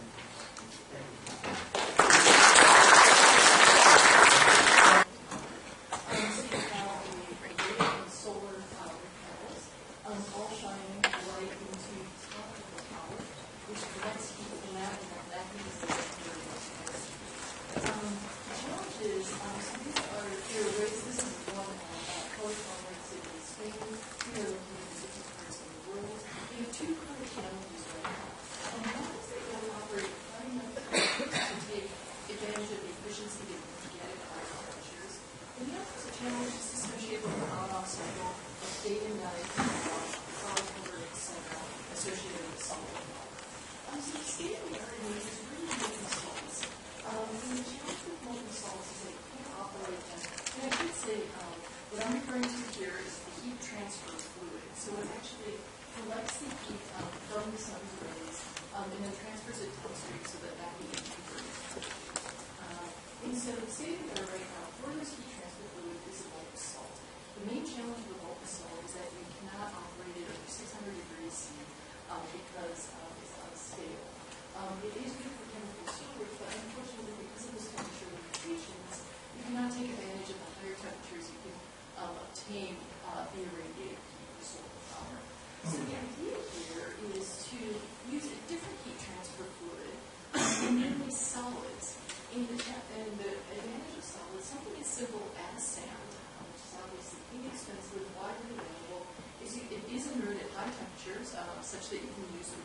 such that you can use the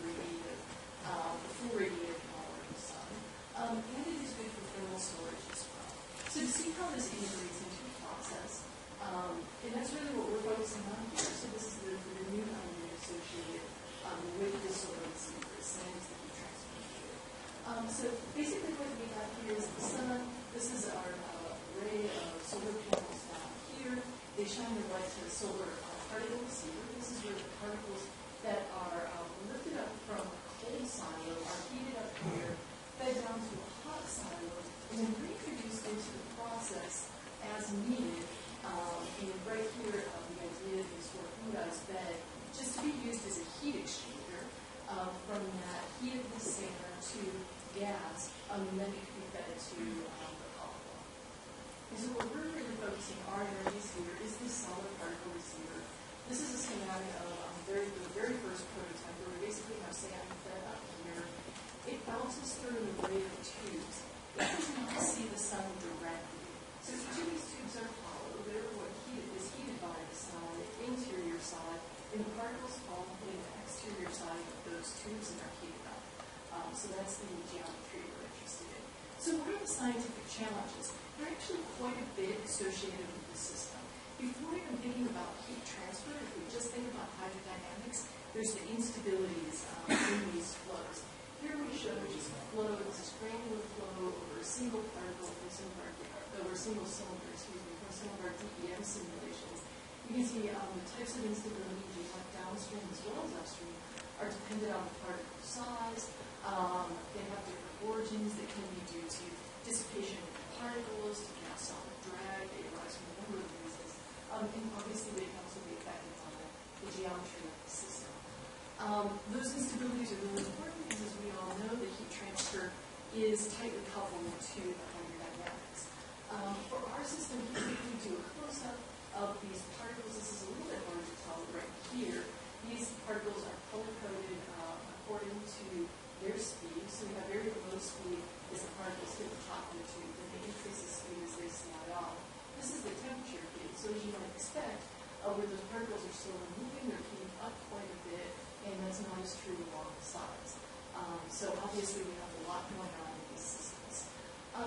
full radiative power of the sun. And it is good for thermal storage as well. So to see how this integrates into the process, and that's really what we're focusing on here. So this is the new element associated with the solar receiver, same as the heat transfer fluid. So basically what we have here is the sun. This is our array of solar panels down here. They shine their light to the solar particle receiver. This is where the particles that are lifted up from a cold silo are heated up here, fed down to a hot silo, and then reintroduced into the process as needed. And right here, the idea is for a fluidized bed just to be used as a heat exchanger from that heated container to gas, and then it can be fed to the column. And so what we're really focusing our energies here is this solid particle receiver. This is a schematic of the very first prototype where we basically have sand fed up here. It bounces through an array of tubes. It does not see the sun directly. So each of these tubes are hollow. They're what is heated by the sun, the interior side, and the particles fall in the exterior side of those tubes and are heated up. So that's the geometry we're interested in. So what are the scientific challenges? They're actually quite a bit associated with the system. Before even thinking about heat transfer, if we just think about hydrodynamics, there's the instabilities in these flows. Here we show just a flow, this is granular flow over a single particle from some of our, over a single cylinder, from some of our DEM simulations. You can see the types of instabilities you have downstream as well as upstream are dependent on the particle size. They have different origins that can be due to dissipation of particles, to gas solid drag. They arise from a number of reasons. Those instabilities are really important because, as we all know, the heat transfer is tightly coupled to the hydrodynamics. For our system, here we do a close-up of these particles. This is a little bit hard to tell right here. These particles are color-coded according to their speed. So we have very low speed as the particles hit the top of the tube, and they increase the speed as they slide off. This is the temperature gauge. So as you might expect, where those particles are slowly moving, they're heating up quite a bit, and that's not as true along the sides. So obviously we have a lot going on in these systems.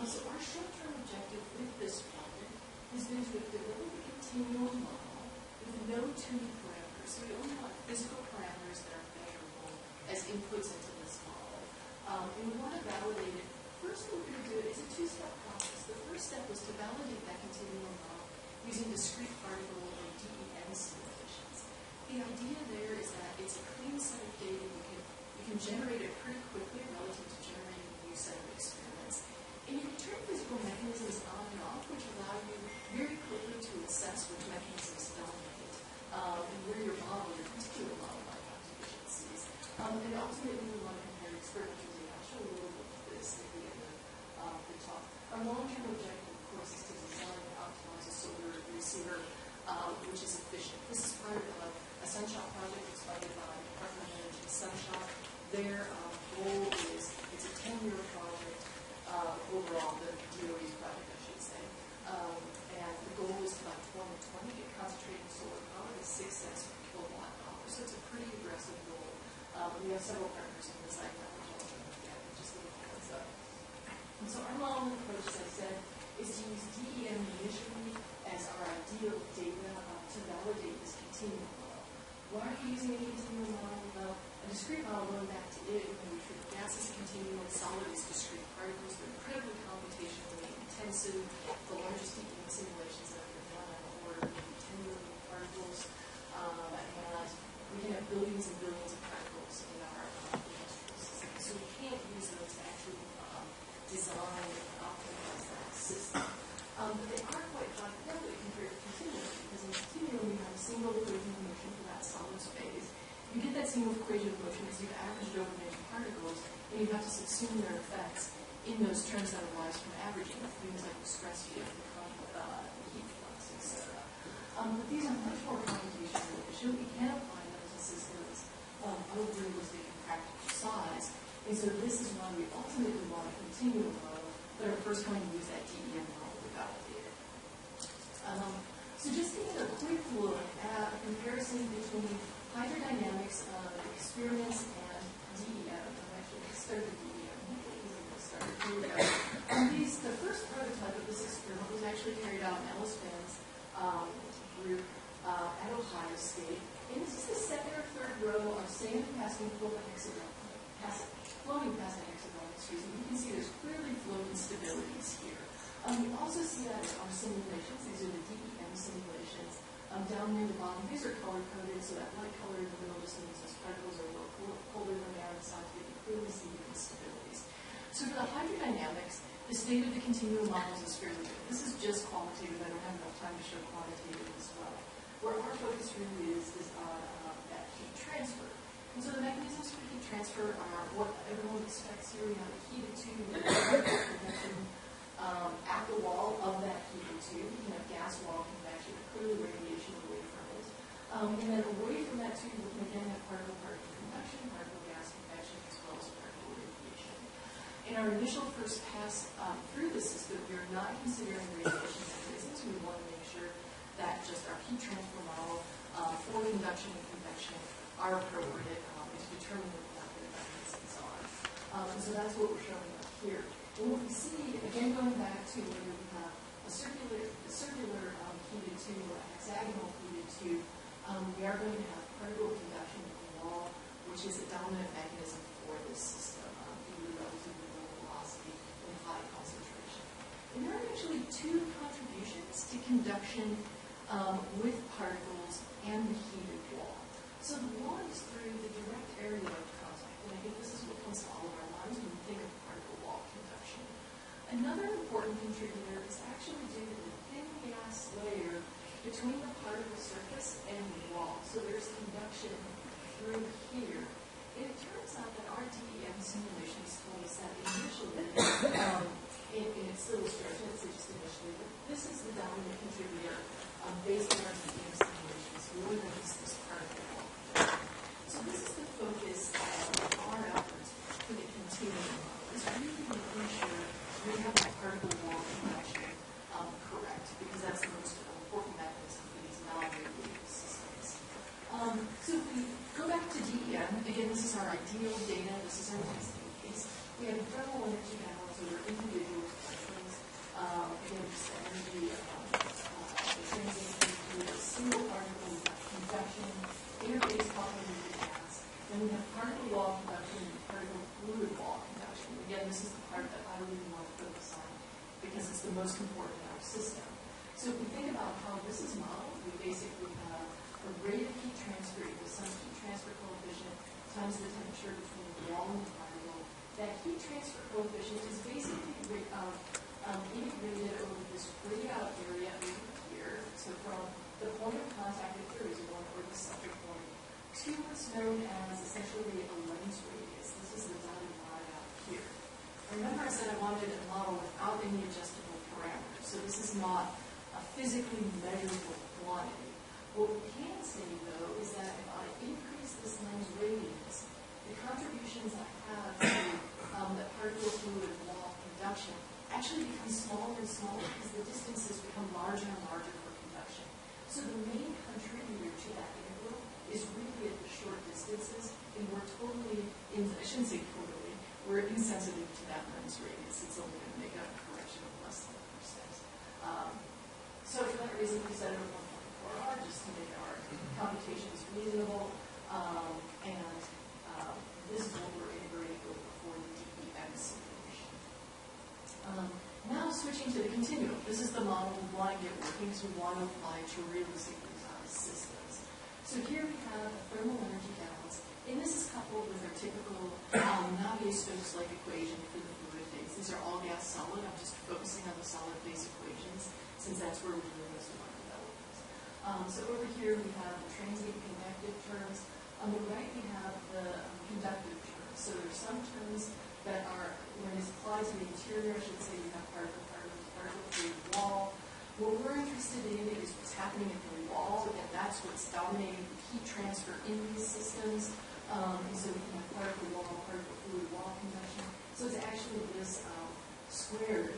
So our short-term objective with this project has been to develop a continuum model with no 2D parameters. So we only want physical parameters that are measurable as inputs into this model. And we want to validate it. First, what we're going to do is a two-step process. The first step was to validate that continuum model using discrete particle or DEM simulations. The idea there is that it's a clean set of data. You can generate it pretty quickly relative to generating a new set of experiments. And you can turn physical mechanisms on and off, which allow you very quickly to assess which mechanisms dominate and where your model, your particular model, might have deficiencies. And ultimately, we want to compare experimental data. I'll show a little bit of this at the end of the talk. Our long-term objective, of course, is to design and optimize a solar receiver which is efficient. This is part of a Sunshot project that's funded by the Department of Energy Sunshot. Their goal is, it's a 10-year project overall, the DOE's project, I should say. And the goal is by 2020 get concentrated solar power at 6 cents per kilowatt hour. So it's a pretty aggressive goal. We have several partners on the site that we're talking about, just a little heads up. And so our modeling approach, as I said, is to use DEM initially as our ideal data to validate this continuum model. Why are we using a continuum model? Well, a discrete model, going back to it, when we treat gas as a continuum, solid as discrete particles. They're incredibly computationally intensive. The largest DEM simulations that have been done on the order of 10 million particles. And we can have billions and billions of particles in our industrial system. So we can't use those to actually design and optimize that system. But they are quite high quality compared to continuum, because in continuum you have a single equation of motion for that solid space. You get that single equation of motion because you've averaged over major particles, and you have to subsume their effects in those terms that arise from averaging, things like the stress field, the heat flux, etc. But these are much more computationally efficient. We can apply them to systems of realistic and practical size. And so this is why we ultimately want a continuum model, but are first going to use that DEM model to validate it. So just taking a quick look at a comparison between hydrodynamics experiments and DEM. I'm actually going to start with DEM. Here we go. The first prototype of this experiment was actually carried out in Ellis Ben's group at Ohio State. And this is the second or third row of sand passing floating past the hexagon, you can see there's clearly flow instabilities here. You also see that in our simulations. These are the DEM simulations. Down near the bottom, these are color-coded, so that light color in the middle just means those particles are a little colder than they are inside, so you can clearly see the instabilities. So for the hydrodynamics, the state of the continuum models is fairly good. This is just qualitative. I don't have enough time to show quantitative as well. Where our focus really is on that heat transfer. And so the mechanisms for heat transfer are what everyone expects here. We have a heated tube at the wall of that heated tube. You have gas wall convection, clearly radiation away from it. And then away from that tube, we can again have particle-particle convection, particle-gas convection, as well as particle radiation. In our initial first pass through the system, we are not considering radiation mechanisms. We want to make sure that just our heat transfer model for conduction and convection are appropriate to determine what the molecular mechanisms are. And so that's what we're showing up here. And what we see, again going back to whether we have a circular heated tube or a hexagonal heated tube, we are going to have particle conduction of the wall, which is a dominant mechanism for this system, due to relatively low velocity and high concentration. And there are actually two contributions to conduction with particles and the heated wall. So the one is through the direct area of contact, and I think this is what comes to all of our minds when we think of particle wall conduction. Another important contributor is actually due to the thin gas layer between the particle surface and the wall. So there's conduction through here. And it turns out that our DEM simulations told us that initially, in its illustration, it's just initially, but this is the dominant contributor based on our DEM simulations. We really notice this particle wall. So this is the focus of our efforts for the continuum model. It's really making sure we have the particle wall convection correct, because that's the most important mechanism for these non-radiative systems. So if we go back to DEM, again, this is our ideal data, this is our testing case. We have thermal energy balance over individual spectrums. Again, just the energy the transition through a single particle, we've got convection, interface coupling with the gas. Then we have particle wall conduction and particle fluid wall conduction. Again, this is the part that I really want to focus on because it's the most important in our system. So if we think about how this is modeled, we basically have a rate of heat transfer equals some heat transfer coefficient times the temperature between the wall and the particle. That heat transfer coefficient is basically integrated over this grayed out area over here. So from the point of contact at 31, or the subject point, to what's known as essentially a lens radius. This is the dotted line out here. Remember I said I wanted a model without any adjustable parameters. So this is not a physically measurable quantity. What we can say, though, is that if I increase this lens radius, the contributions I have to the particle fluid wall conduction actually become smaller and smaller because the distances become larger and larger for conduction. So the main contributor to that interval is really at the short distances, and we're totally, I shouldn't say totally, we're insensitive to that lens radius. It's only going to make a correction of less than 1%. So for that reason, we set it at 1.4R just to make our computations reasonable, and this is what we're integrating over for the DEM simulation. Now switching to the continuum. This is the model we want to get working, so we want to apply to realistically sized systems. So here we have a thermal energy balance, and this is coupled with our typical Navier-Stokes-like equation for the fluid phase. These are all gas solid. I'm just focusing on the solid phase equations, since that's where we're doing most of our development. So over here we have the transient convective terms. On the right we have the conductive terms. So there are some terms that are, when it's applied to the interior, I should say you have particle fluid wall. What we're interested in is what's happening at the wall, and that's what's dominating the heat transfer in these systems. And so we can have particle wall, particle fluid wall conduction. So it's actually this squared,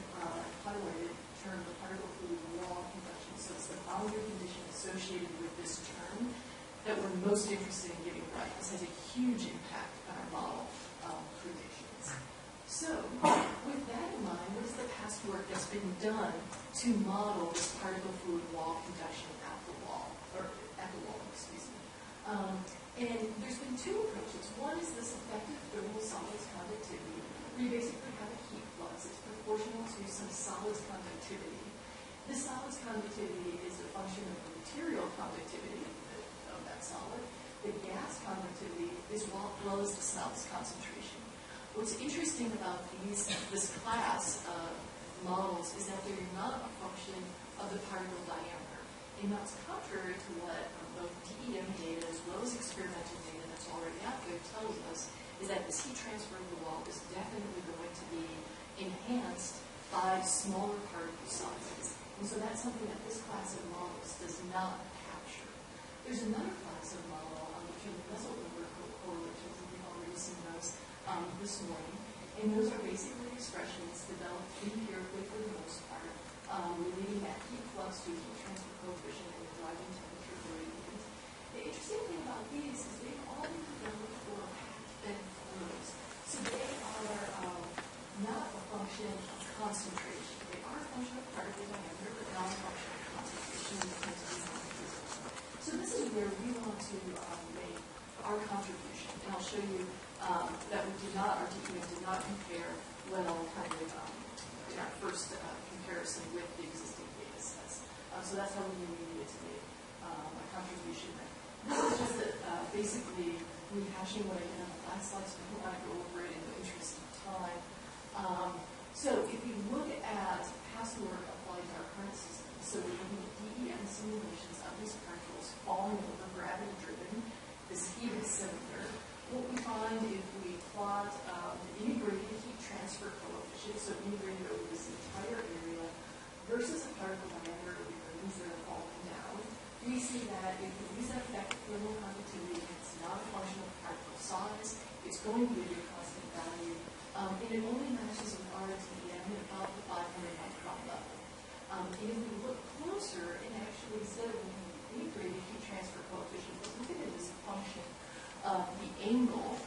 highlighted term, the particle fluid wall conduction. So it's the boundary condition associated with this term that we're most interested in getting right. This has a huge impact on our model predictions. So with that in mind, what is the past work that's been done to model this particle fluid wall conduction at the wall, excuse me. And there's been two approaches. One is this effective thermal solids conductivity, where you basically have a heat flux. It's proportional to some solids conductivity. This solids conductivity is a function of the material conductivity of that solid. The gas conductivity as well as the solids concentration. What's interesting about this class of models is that they're not a function of the particle diameter. And that's contrary to what both DEM data as well as experimental data that's already out there tells us, is that this heat transfer of the wall is definitely going to be enhanced by smaller particle sizes. And so that's something that this class of models does not capture. There's another class of model which are the meso-umbilical correlations, and we've already seen those this morning. And those are basically expressions developed empirically for the most part, relating that heat flux to heat transfer coefficient and the driving temperature gradient. The interesting thing about these is they've all been developed for packed-bed fluids. So they are not a function of concentration. They are a function of particle diameter, but not a function of concentration. So this is where we want to make our contribution. And I'll show you that our DEM did not compare well kind of in our first comparison with the existing data sets. So that's how we needed to make a contribution. This is just basically rehashing what I did on the last slide, so I don't want to go over it in the interest of time. So if you look at past work applied to our current system, so we're looking at DEM simulations of these particles falling over gravity-driven. The is heat is similar. What we find if we plot the integrated heat transfer coefficient, so integrated over this entire area, versus a particle diameter of the rings that are falling down, we see that if we use that effective thermal conductivity, it's not a function of particle size, it's going to be a constant value, and it only matches with RTM at about the 500 micron level. And if we look closer, and actually instead of looking at the integrated heat transfer coefficient, but look at it as a function of the angle.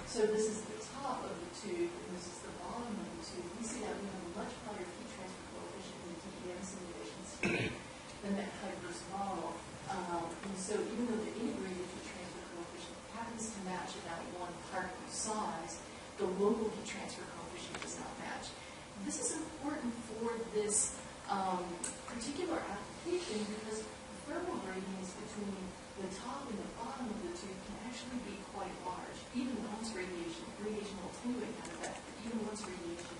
So this is the top of the tube, and this is the bottom of the tube. We see that we have a much higher heat transfer coefficient in the DEM simulations here than that Kuiper's model. And so even though the integrated heat transfer coefficient happens to match at that one particle size, the local heat transfer coefficient does not match. This is important for this particular application because the thermal gradients between the top and the bottom of the tube can actually be quite large. Even once radiation will attenuate that effect, but even once radiation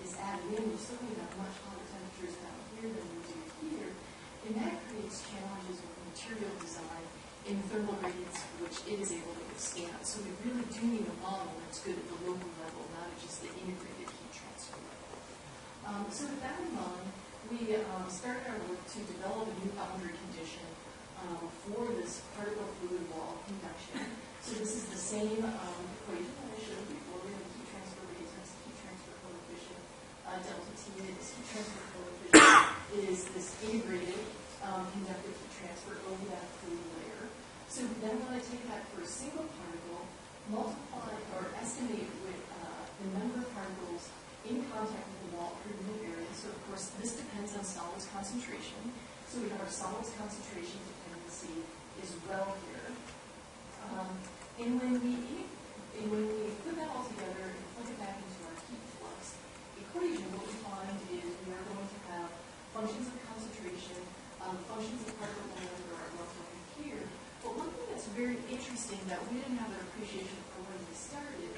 is added in, we still have much hotter temperatures down here than we do here. And that creates challenges with material design in thermal gradients which it is able to withstand. So we really do need a model that's good at the local level, not at just the integrated heat transfer level. So with that in mind, we started our work to develop a new boundary condition for this particle fluid wall conduction. So this is the same equation that I showed before. We have the heat transfer rate times the heat transfer coefficient, delta T. This heat transfer coefficient is this integrated conductive heat transfer over that fluid layer. So we then want to take that for a single particle, multiply or estimate with the number of particles in contact with the wall per unit area. So of course this depends on solids concentration. So we have our solids concentration dependency as well here. And when we put that all together and plug it back into our heat flux equation, what we find is we are going to have functions of concentration, functions of particle diameter are located here. But one thing that's very interesting that we didn't have an appreciation for when we started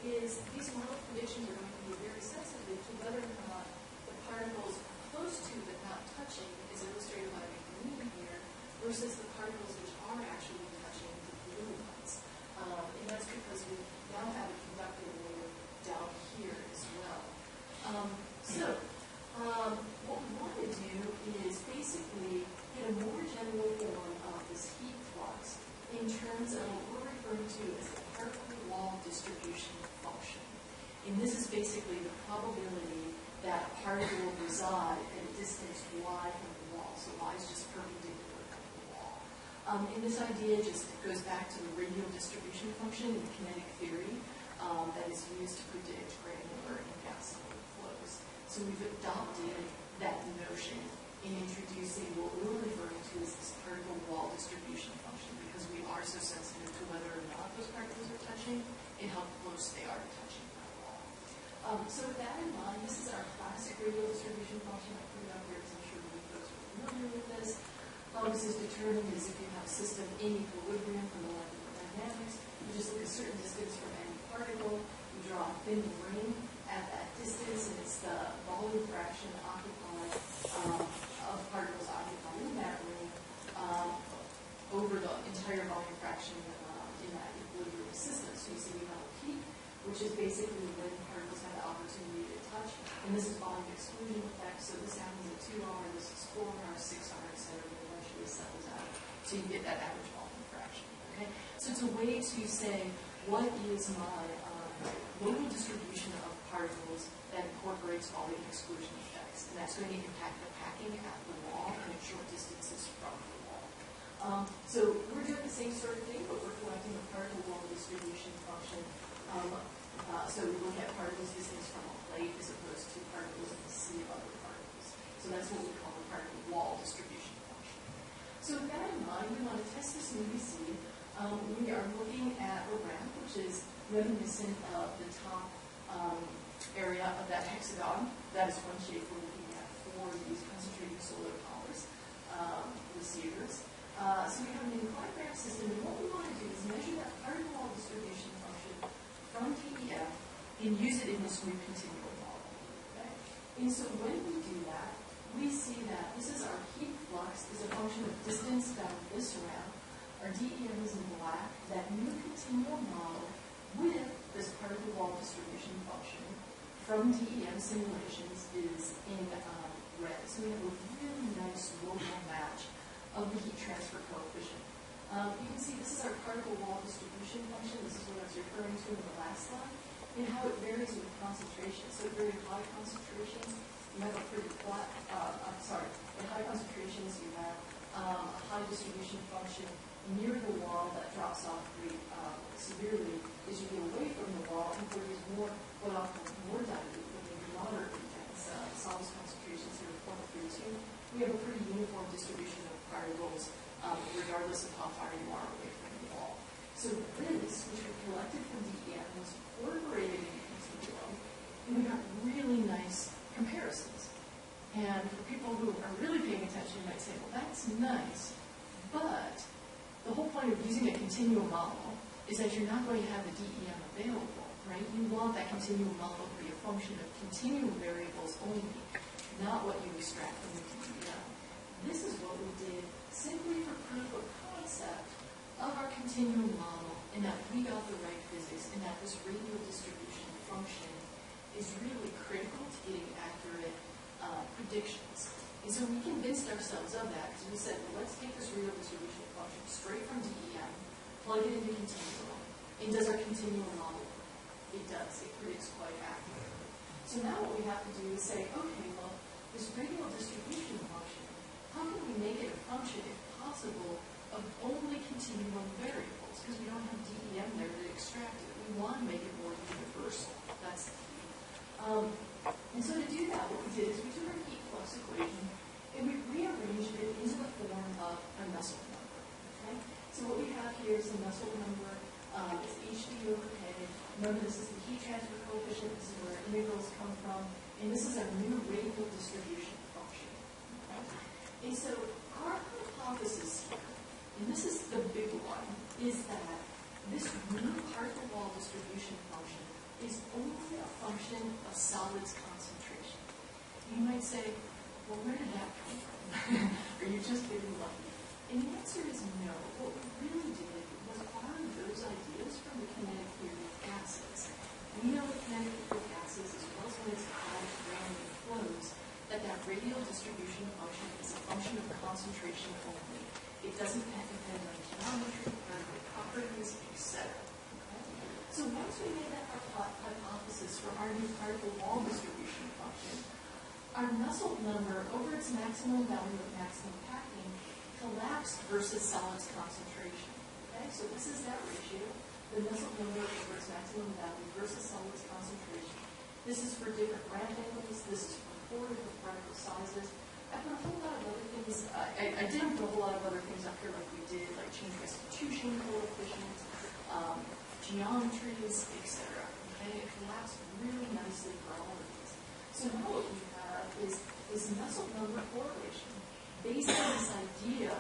is these model predictions are going to be very sensitive to whether or not the particles close to but not touching, is illustrated by the green here, versus the particles which are actually touching the blue ones. And that's because we now have a conductor layer down here as well. What we want to do is basically get a more general form of this heat flux in terms of what we're referring to as the particle wall distribution function. And this is basically the probability that a particle will reside at a distance y from the wall. So y is just perpendicular to the wall. And this idea just goes back to the radial distribution function in kinetic theory that is used to predict granular and gas flows. So we've adopted that notion in introducing what we're referring to as this particle wall distribution function because we are so sensitive to whether or not those particles are touching and how close they are to touching that wall. So with that in mind, this is our classic radial distribution function. I put it up here because I'm sure many folks are familiar with this. How this is determined is if you have a system in equilibrium for molecular dynamics, you just look at a certain distance from any particle, you draw a thin ring at that distance, and it's the volume fraction occupied of particles occupied in that ring over the entire volume fraction in that equilibrium system. So you see we have a peak, which is basically when particles have the opportunity to touch, and this is volume exclusion effect. So this happens at 2R, this is 4R, 6R, etc. It eventually settles out. So you get that average volume fraction. Okay? So it's a way to say what is my local distribution of particles that incorporates volume exclusion effects, and that's going to impact the packing at the wall and at short distances from the wall. So we're doing the same sort of thing, but we're collecting the particle wall distribution function. So we look at particles distance from a plate as opposed to particles in the sea of other particles. So that's what we call the particle wall distribution function. So with that in mind, we want to test this movie scene. We are looking at a ramp, which is reminiscent of the top area of that hexagon. That is one shape we're looking at for these concentrated solar powers receivers. So we have an inclined ramp system, and what we want to do is measure that particle wall distribution function from TEF and use it in this new continuum model. Okay? And so when we do that, we see that this is our heat flux is a function of distance down this ramp Our DEM is in black. That new continuum model with this particle wall distribution function from DEM simulations is in red. So we have a really nice local match of the heat transfer coefficient. You can see this is our particle wall distribution function. This is what I was referring to in the last slide, and how it varies with concentration. So at very high concentrations, you have a pretty flat, at high concentrations you have a high distribution function near the wall that drops off pretty severely as you get away from the wall, and where there's more, what I'll call more dilute, when you moderately dense solids concentrations here at 0.32, we have a pretty uniform distribution of particles regardless of how far you are away from the wall. So this, which we collected from DEM, was incorporated in the continuum, and we got really nice comparisons. And for people who are really paying attention, you might say, well, that's nice, but the whole point of using a continuum model is that you're not going to have the DEM available, right? You want that continuum model to be a function of continuum variables only, not what you extract from the DEM. This is what we did simply for proof of concept of our continuum model, and that we got the right physics, and that this radial distribution function is really critical to getting accurate predictions. And so we convinced ourselves of that, because we said, well, let's take this radial distribution function straight from DEM, plug it into continuum, and does our continuum model work? It does. It predicts quite accurately. So now what we have to do is say, okay, well, this radial distribution function, how can we make it a function, if possible, of only continuum variables? Because we don't have DEM there to extract it. We want to make it more universal. That's the key. And so to do that, what we did is we took our heat flux equation and we rearranged it into the form of a Nusselt number. Okay? So what we have here is the Nusselt number. It's HD over K. Remember, this is the heat transfer coefficient. This is where integrals come from. And this is our new radial distribution function. Okay? And so our hypothesis here, and this is the big one, is that this new particle wall distribution function is only a function of solids concentration. You might say, well, where did that come from? Are you just getting lucky? And the answer is no. What we really did was borrow those ideas from the kinetic theory of gases. We know the kinetic theory of gases, as well as when it's high, randomly flows, that radial distribution function is a function of concentration only. It doesn't depend on geometry, thermal properties, etc. Okay? So once we made that hypothesis for our new particle wall distribution function, our Nusselt number over its maximum value of maximum packing collapsed versus solids concentration. Okay? So this is that ratio, the Nusselt number over its maximum value versus solids concentration. This is for different ramp angles. This is for 4 different particle sizes. I put a whole lot of other things. I didn't put a whole lot of other things up here like we did, like change restitution coefficients, geometries, etc. Okay, it collapsed really nicely for all of these. So now what we have is this Nusselt number correlation based on this idea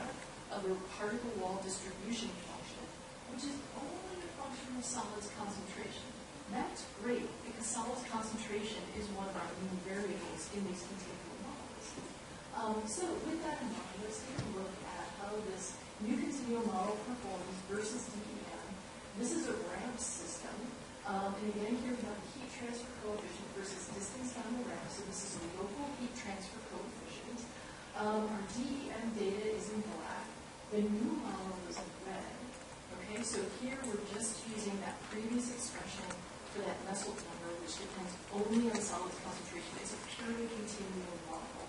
of a particle wall distribution function, which is only a function of solids concentration. That's great, because solids concentration is one of our new variables in these continuum models. So with that in mind, let's take a look at how this new continuum model performs versus DEM. This is a ramp system. And again, here we have the heat transfer coefficient versus distance down the ramp. So this is a local heat transfer coefficient. Our DEM data is in black. The new model is in red. Okay, so here we're just using that previous expression for that Nusselt number, which depends only on solids concentration. It's a purely continuum model.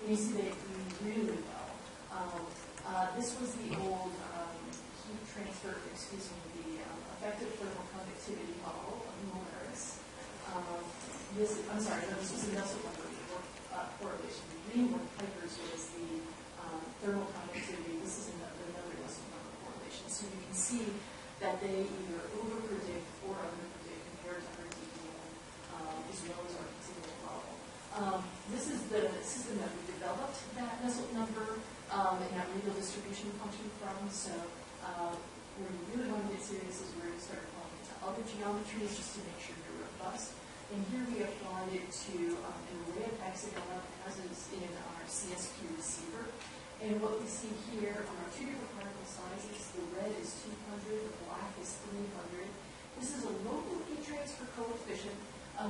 And you see they do really well. This was the old heat transfer, the effective thermal conductivity model of Molaris. This was the Nusselt number correlation. The green one, Piper's, was the thermal conductivity. This is another Nusselt number correlation. So you can see that they either over-predict or under-predict compared to our DEM, as well as our continuum model. This is the number we developed that Nusselt number and that radial distribution function from. So where you really want to get serious is where you start applying it to other geometries just to make sure you're robust. And here we applied it to an array of hexagon as is in our CSP receiver. And what we see here are two different particle sizes. The red is 200, the black is 300. This is a local heat transfer coefficient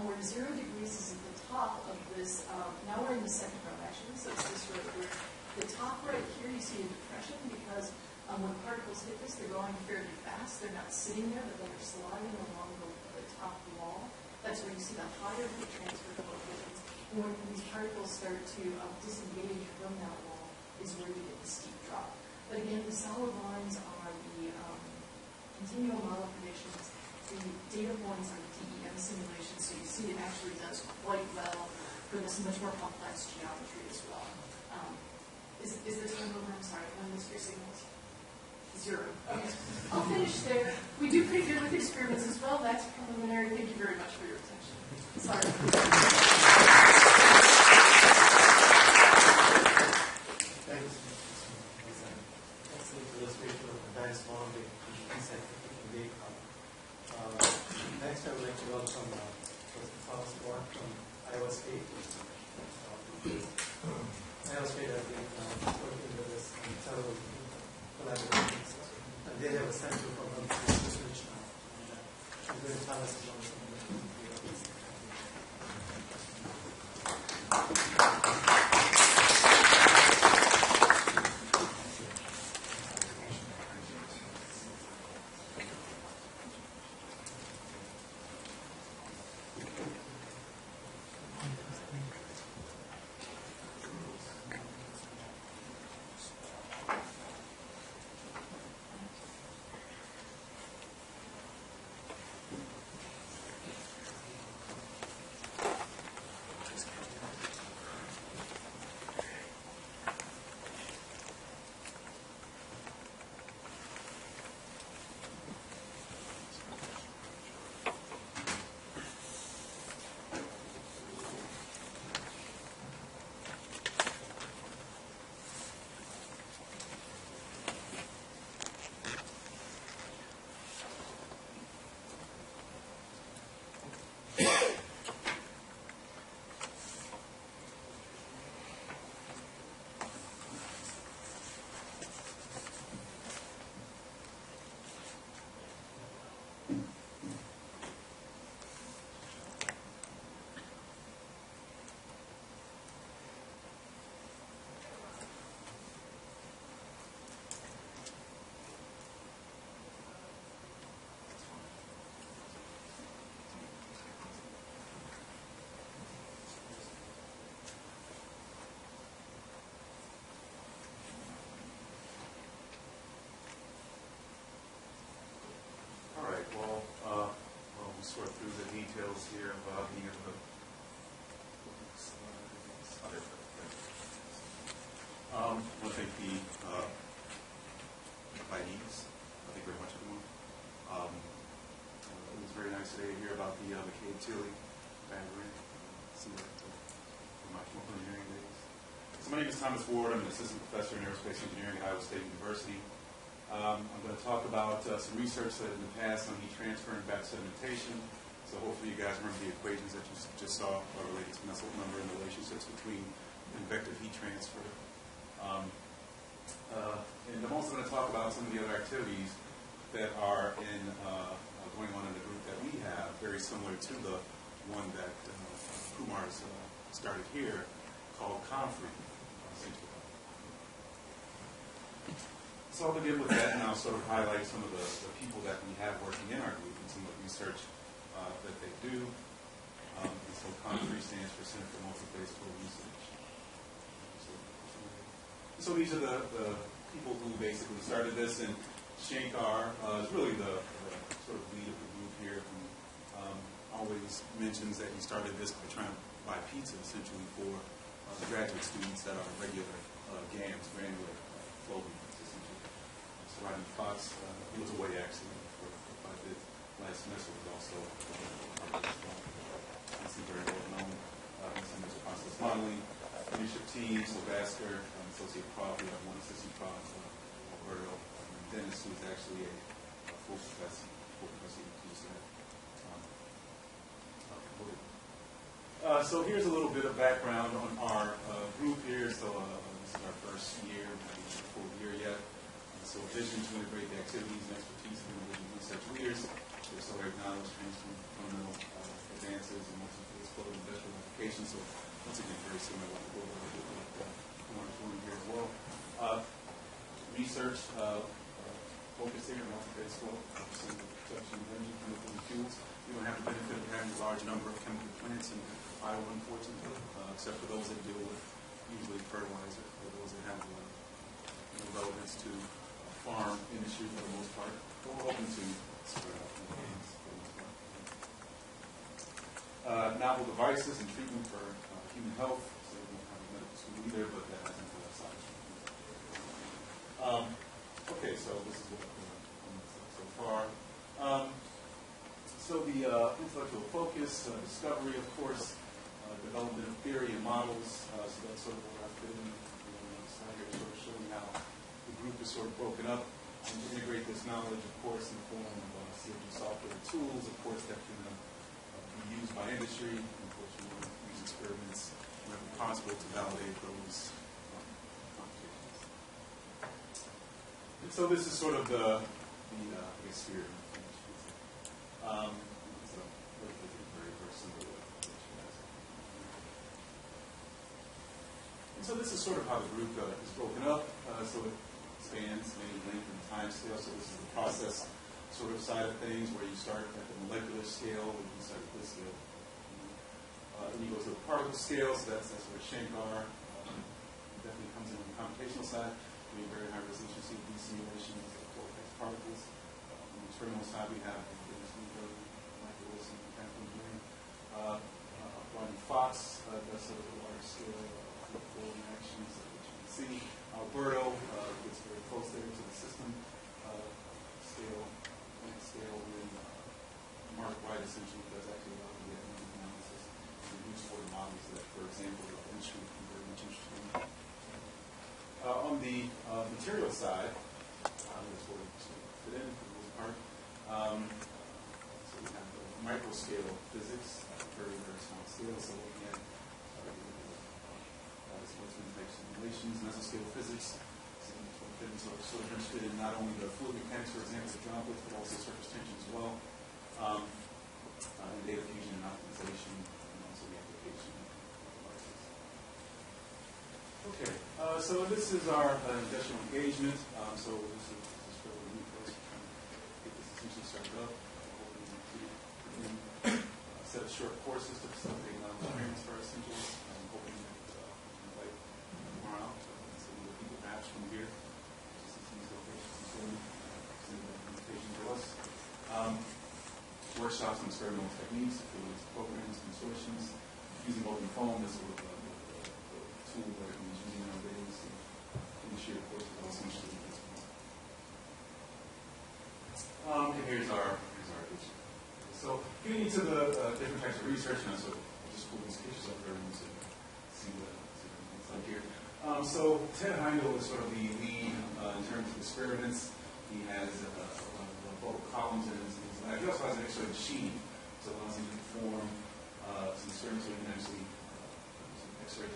where 0 degrees is at the top of this. Now we're in the second row, actually, so it's this row here. The top right here, you see a depression because when particles hit this, they're going fairly fast. They're not sitting there, but they're sliding along the top wall. That's where you see the higher heat transfer coefficients. And when these particles start to disengage from that wall is where you get the steep drop. But again, the solid lines are the continual model predictions. The data points are DEM simulations, so you see it actually does quite well for this much more complex geometry as well. Is the time over? I'm sorry, I missed your signals. 0. Okay, I'll finish there. We do pretty good with experiments as well. That's preliminary. Thank you very much for your attention. Sorry. Thanks. Excellent illustration of advanced modeling and scientific data. Next, I would like to welcome Professor Thomas Moore from Iowa State. Iowa State has been working with us on several collaborations, and they have a center for research now. I'm going to tell us about some of the sort through the details here of any of the I want to thank the invitees. Thank you very much, everyone. It was very nice today to hear about the McCabe-Tilly battery, similar to my chemical engineering days. So my name is Thomas Ward. I'm an assistant professor in aerospace engineering at Iowa State University. I'm going to talk about some research that in the past on heat transfer and batch sedimentation. So hopefully you guys remember the equations that you just saw are related to Nusselt number and the relationships between convective heat transfer. And I'm also going to talk about some of the other activities that are going on in the group that we have, very similar to the one that Kumar's started here, called CONFRE. So I'll begin with that, and I'll sort of highlight some of the people that we have working in our group and some of the research that they do. And so CONFRE stands for Center for Multi-Phase Flow Research. So these are the people who basically started this, and Shankar is really the sort of lead of the group here, who always mentions that he started this by trying to buy pizza, essentially, for graduate students that are regular GAMs, granular flow meters. Rodney Fox, who was away actually for quite a bit last semester, was also very well known in some of this process modeling. Leadership team, Sylvester, associate prof, we have one assistant prof, Alberto, and Dennis, who is actually a full professor at QSAT. So here's a little bit of background on our group here. So This is our first year, not even a full year yet. So vision to integrate the activities and expertise of individual research leaders to accelerate knowledge transfer, fundamental advances, and multi-exploding industrial applications. So once again, very similar to what we're doing here as well. Research focus here, multi-phase flow, focusing on the production of energy, chemical and fuels. You don't have the benefit of having a large number of chemical plants in Iowa, unfortunately, except for those that deal with usually fertilizer, or those that have relevance to farm industry for the most part. But we're hoping to spread out the gains for the most part. Novel devices and treatment for human health. So we don't have a medical school either, but that hasn't been a side. Okay, so this is what we've done so far. So the intellectual focus, discovery, of course, development of theory and models. So that's sort of what I've been side here, sort of showing how the group is sort of broken up and to integrate this knowledge, of course, in the form of CFD software tools, of course, that can be used by industry. And of course, we want to use experiments whenever possible to validate those computations. And so this is sort of the sphere. It's a very, very simple and so this is sort of how the group is broken up. So it spans many length and time scale. So this is the process sort of side of things where you start at the molecular scale, where you start at this scale. Then you go to the particle scale, so that's where Shankar definitely comes in on the computational side. Doing very high resolution CFD simulations of cortex particles. On the terminal side, we have microwaves and mechanical engineering. Rodney Fox does sort of the large scale reactions that you can see. Alberto gets very close there to the system scale, plant scale, and Mark White essentially does actually a lot of the economic analysis and use for the models that, for example, the industry can be very much interested in. On the material side, that's where we fit in for the most part. So we have the microscale physics, very, very small scale. So looking at sportsman-type simulations, mesoscale physics. So sort of interested in not only the fluid mechanics, for example, of droplets, but also surface tension as well. And data fusion and optimization, and also the application of devices. Okay, so this is our industrial engagement. So this is fairly new for us. We're trying to get this essentially started up. A set of short courses to facilitate knowledge transfer essentials. I'm hoping that invite tomorrow out some of the people perhaps from here. Just to see these locations and send the invitation to us. Workshops on experimental techniques, affiliates, programs, consortiums, using open foam as sort of the tool that everyone's using nowadays. Industry, of course, is also interested in this one. And here's our vision. So getting into the different types of research, and so I'll just pull these pictures up for everyone to see what it's like here. So Ted Heindel is sort of the lead in terms of experiments. He has a lot of bulk columns in his lab. He also has an X-ray machine, so it allows him to perform some experiments where he can actually X-ray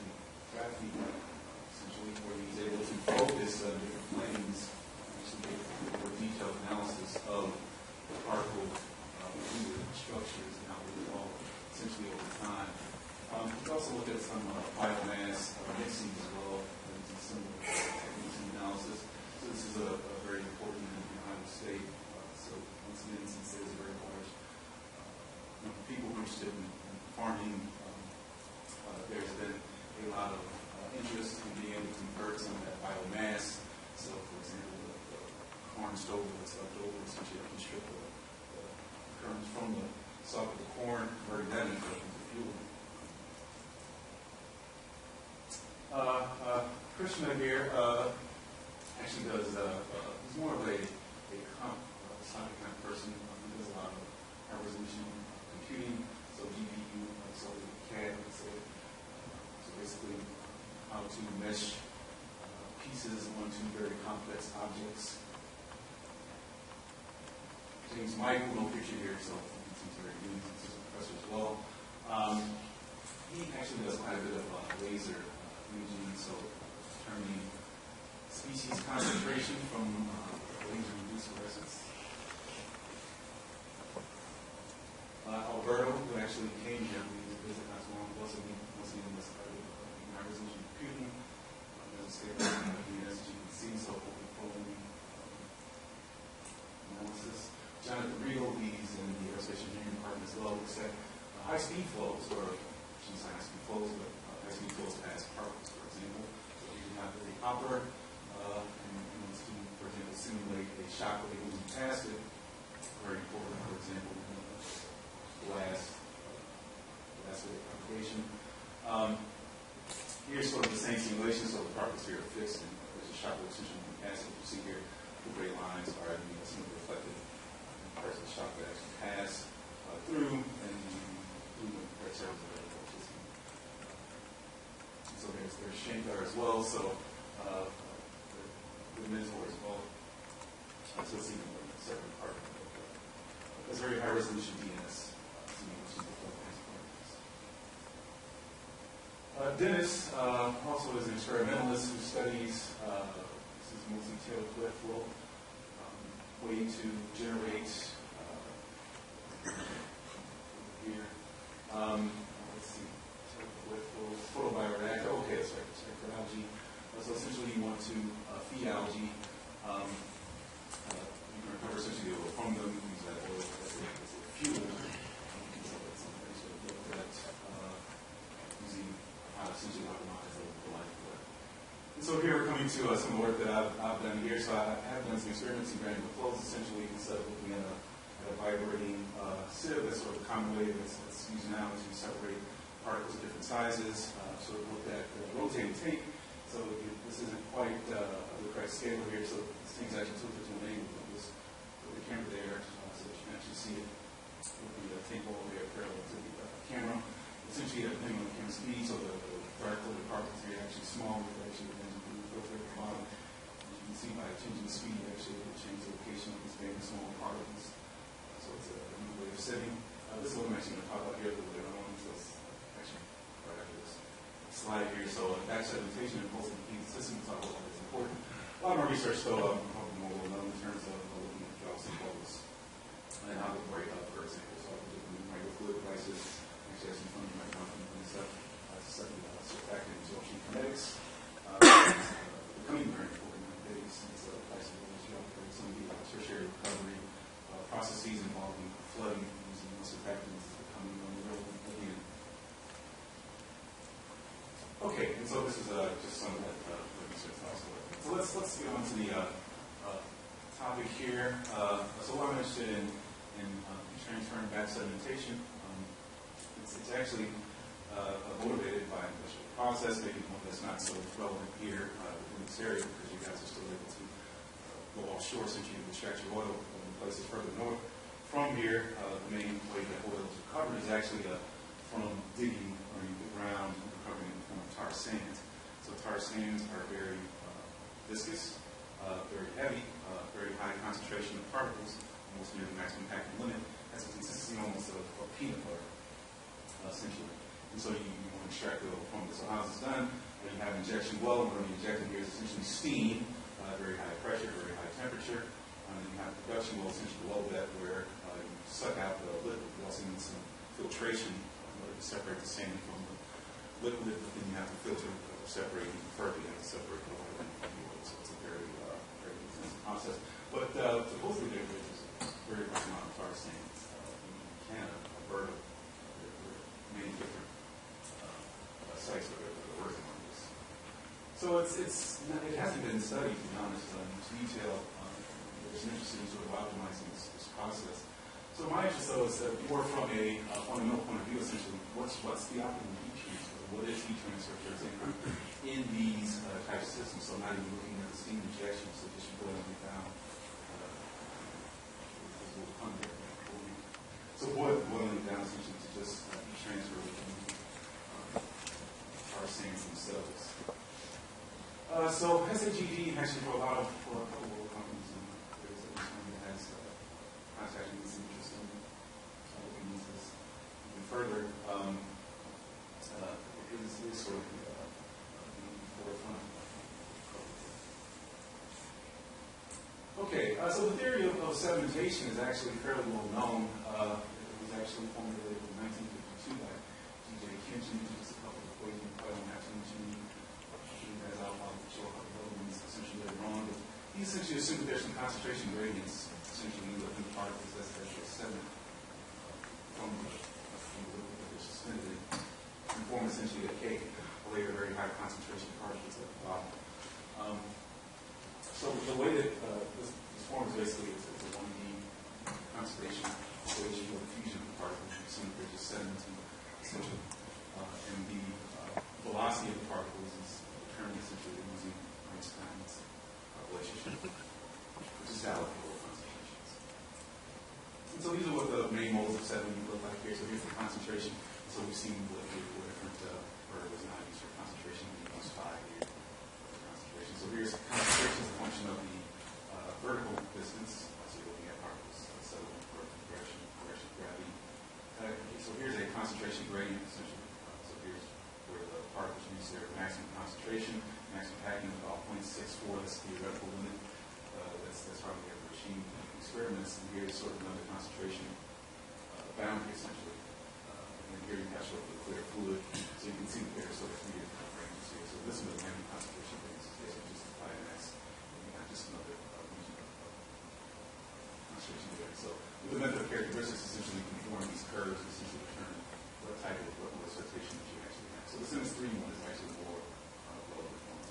gravity, essentially, where he's able to focus different planes, actually get more detailed analysis of the particle fluid structures and how they evolve essentially over time. We also look at some biomass mixing as well, and some similar techniques and analysis. So this is a very important in Iowa State. So once again, since there's a very large number of people who are interested in farming, there's been a lot of interest in being able to convert some of that biomass. So, for example, the corn stove that's left over, essentially you can strip the kernels from the stalk of the corn, converting that into fuel. Krishna here actually does, he's more of a scientific kind of person. He does a lot of high resolution computing, so GPU, so CAD, let's say. So basically, how to mesh pieces onto very complex objects. James Michael, no picture here, so he's very good. He's a professor as well. He actually does quite a bit of laser imaging, so determining inspiration from ways to reduce fluorescence. Alberto, who actually came here to visit not too long ago, so we mostly in this high resolution computing. There's a scale as you can see, so following analysis. Jonathan Riegel, he's in the aerospace engineering department as well, looks at high-speed flows, or I shouldn't say high-speed flows, but high-speed flows past particles, for example. So you can have the hopper, and let's do, for example, simulate a shock wave moving past it, very important, for example, glass wave propagation. Here's sort of the same simulation, so the particles here are fixed, and there's a shock wave essentially moving past it. You see here, the gray lines are some of the reflected parts of the shock that actually pass through, and blue red circles are electricity. So there's Shankar as well, so the mentor as well. So it's even a separate part of it's very high resolution DNS simulation of particles. Dennis also is an experimentalist who studies this is mostly tailored wet flow, way to generate here. Let's see, wet flow, photobioreactor. Okay, that's right. For algae. So essentially, you want to feed algae. You can recover essentially the oil from them. Use that oil as a fuel. So that's something that you look at using how to essentially optimize the life of it. And so here we're coming to some of the work that I've done here. So I have done some experiments in granular flows. Essentially, instead of looking at a vibrating sieve, that's sort of the common way that's used now to separate particles of different sizes. Sort of looked at rotating tape. So this isn't quite the correct scale here. So this thing's actually tilted to an angle. Just put the camera there so that you can actually see it with the tape all the way parallel to the camera. Essentially, depending on the camera speed, so the dark colored particles here are actually small. They're actually blue filter at the bottom. As you can see, by changing the speed, actually it will change the location of these very small particles. So it's a new way of setting. This is what I'm actually going to talk about here a little bit on. So it's actually right after this slide here. So back segmentation and pulse heat system is important. A lot of my research, though, I'm probably more well known in terms of looking at drops and bubbles and how they break up, for example. So I can do microfluid crisis. Actually, have some fun you might come from this stuff. Study surfactant absorption kinetics. Becoming very important nowadays. It's a place where you operate some of the tertiary recovery processes involving flooding using surfactants becoming relevant again. Okay, and so this is just some of that research also. So let's get on to the topic here. So what I'm interested in transferring back sedimentation. It's actually motivated by industrial process, maybe one that's not so relevant here in this area because you guys are still able to go offshore since you extract your oil in places further north. From here, the main way that oil is recovered is actually from digging underneath the ground and recovering in the form of tar sands. So tar sands are very viscous, very heavy, very high concentration of particles, almost near the maximum packing limit. That's a consistency almost of peanut butter, essentially. And so you want to extract the oil from it. So how is this done? You have injection well, and what I'm injecting here is essentially steam, very high pressure, very high temperature. And then you have production well, essentially below that, where you suck out the liquid. You also need some filtration in order to separate the sand from the liquid, but then you have to filter to separate even further. You have to separate the oil and the oil. So it's a very, very intensive process. But supposedly there's a very large amount of tar sands in Canada, Alberta. There are many different sites that are working on this. So it hasn't been studied, to be honest, in detail. There's an interest in sort of optimizing this process. So my interest, though, is more from a fundamental point of view, essentially, what's the optimal heat transfer? What is heat transfer, for example, in these types of systems? So not even looking at the steam injection, so just boiling it down. So boiling it down essentially to just heat transfer tar sands themselves. So SAGD actually for a couple of oil companies, and there's at least one that has contacted me some interest in looking into this even further. It is sort of the forefront. So the theory of sedimentation is actually fairly well known. It was actually formulated in 1952 by G.J. Kinchin. Just a couple of equations, I don't have to mention. As I'll show a couple of other ones essentially later on. But he essentially assumed that there's some concentration gradients essentially in the particles as they sediment from the liquid that they're suspended in, and form essentially a cake, later very high concentration particles at the bottom. So the way that this forms basically is a 1D conservation equation of fusion of particles. You see they're just sedimenting essentially. And the velocity of the particles is determined essentially using Einstein's relationship, which is allocable concentrations. And so these are what the main modes of sediment look like here. So here's the concentration. So we've seen what different variables and values for concentration. We use 5 here. So here's concentration as a function of the vertical distance. So you're looking at particles settling for direction of gravity. So here's a concentration gradient essentially. So here's where the particles reach their maximum concentration. Maximum packing is about 0.64. That's the theoretical limit. That's how we have machine experiments. And here's sort of another concentration boundary essentially. And here you have sort of the clear fluid. So you can see that there's sort of 3 different ranges here. So this is the maximum concentration range. So with the method of characteristics, essentially conform these curves to essentially determine what type of precipitation that you actually have. So the Simmons 3 one is actually more relevant one.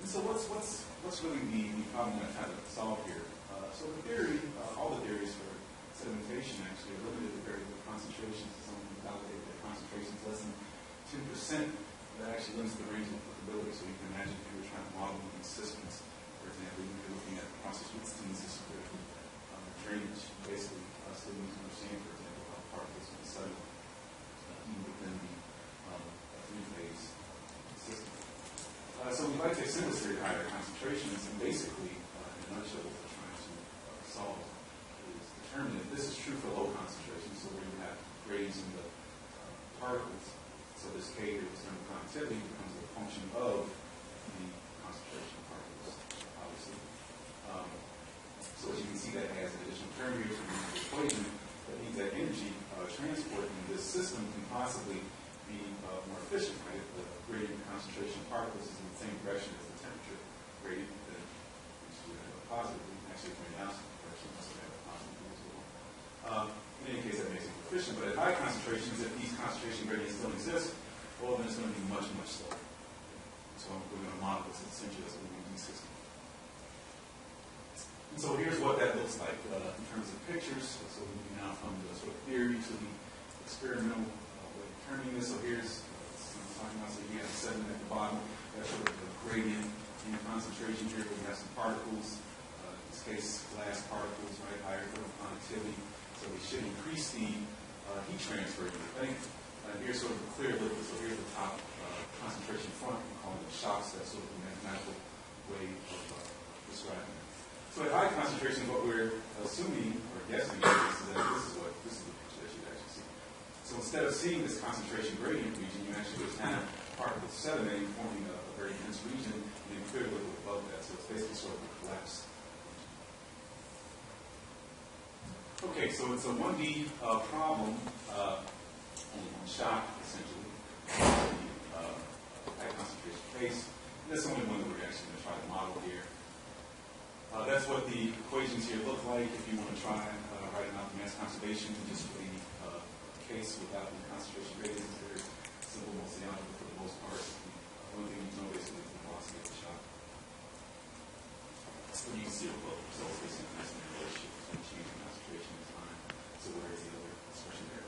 And so what's really the problem that I'm trying to solve here? So the theory, all the theories for sedimentation actually are limited to variable concentrations. Someone can validate that concentrations less than 10%. That actually limits the range of applicability. So you can imagine if you were trying to model these systems. For example, you could be looking at the process-Wittgenstein system where drainage, basically, so you can understand, for example, how particles can settle even within the 3-phase system. So we'd like to extend this theory to higher concentrations, and basically, in a nutshell, what we're trying to solve is determine if this is true for low concentrations, so where you have gradients in the particles. So this K here, this thermal conductivity, becomes a function of the concentration of particles, obviously. So as you can see, that has an additional term here to the equation. That means that energy transport in this system can possibly be more efficient, right? If the gradient concentration of particles is in the same direction as the temperature gradient, then we should have a positive. Actually, from the opposite direction, we also have a positive as well. In any case, that makes it more efficient. But at high concentrations, if these concentration gradients don't exist, well, then it's going to be much, much slower. So we're going to model this essentially as a 1D system. And so here's what that looks like in terms of pictures. So we're moving now from the sort of theory to the experimental way of determining this. So here's talking about, so you have 7 at the bottom. That's sort of the gradient in concentration here. We have some particles, in this case, glass particles, right? Higher thermal conductivity. So we should increase the heat transfer, you would think. Here's sort of the clear liquid. So here's the top concentration front. We call it the shocks. That's sort of the mathematical way of describing it. So at high concentrations, what we're assuming or guessing is that this is the picture that you actually see. So instead of seeing this concentration gradient region, you actually just have particles sedimenting, forming a very dense region, and then clear liquid above that. So it's basically sort of a collapse. Okay, so it's a 1D problem, only one shock, essentially, high concentration case. That's the only one that we're actually going to try to model here. That's what the equations here look like. If you want to try writing out the mass conservation just for the case without the concentration gradients, it's very simple, mostly algebra for the most part. The only thing you know basically is the velocity of the shock. So you can see it below. So it's basically nice and relationship between change in concentration and time. So where is the other expression there?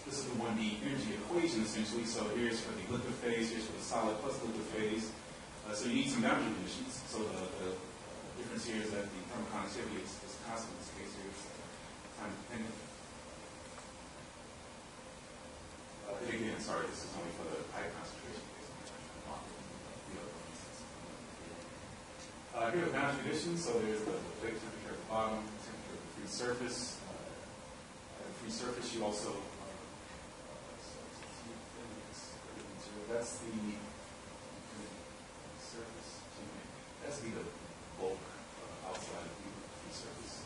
This is the 1D energy equation essentially. So here's for the liquid phase, here's for the solid plus liquid phase. So you need some boundary conditions. So the difference here is that the thermal conductivity is constant in this case here. It's time dependent. And again, sorry, this is only for the high concentration case. Here are the boundary conditions. So there's the big temperature at the bottom, temperature of the free surface. At the free surface, you also that's the basically the bulk outside of the free surface.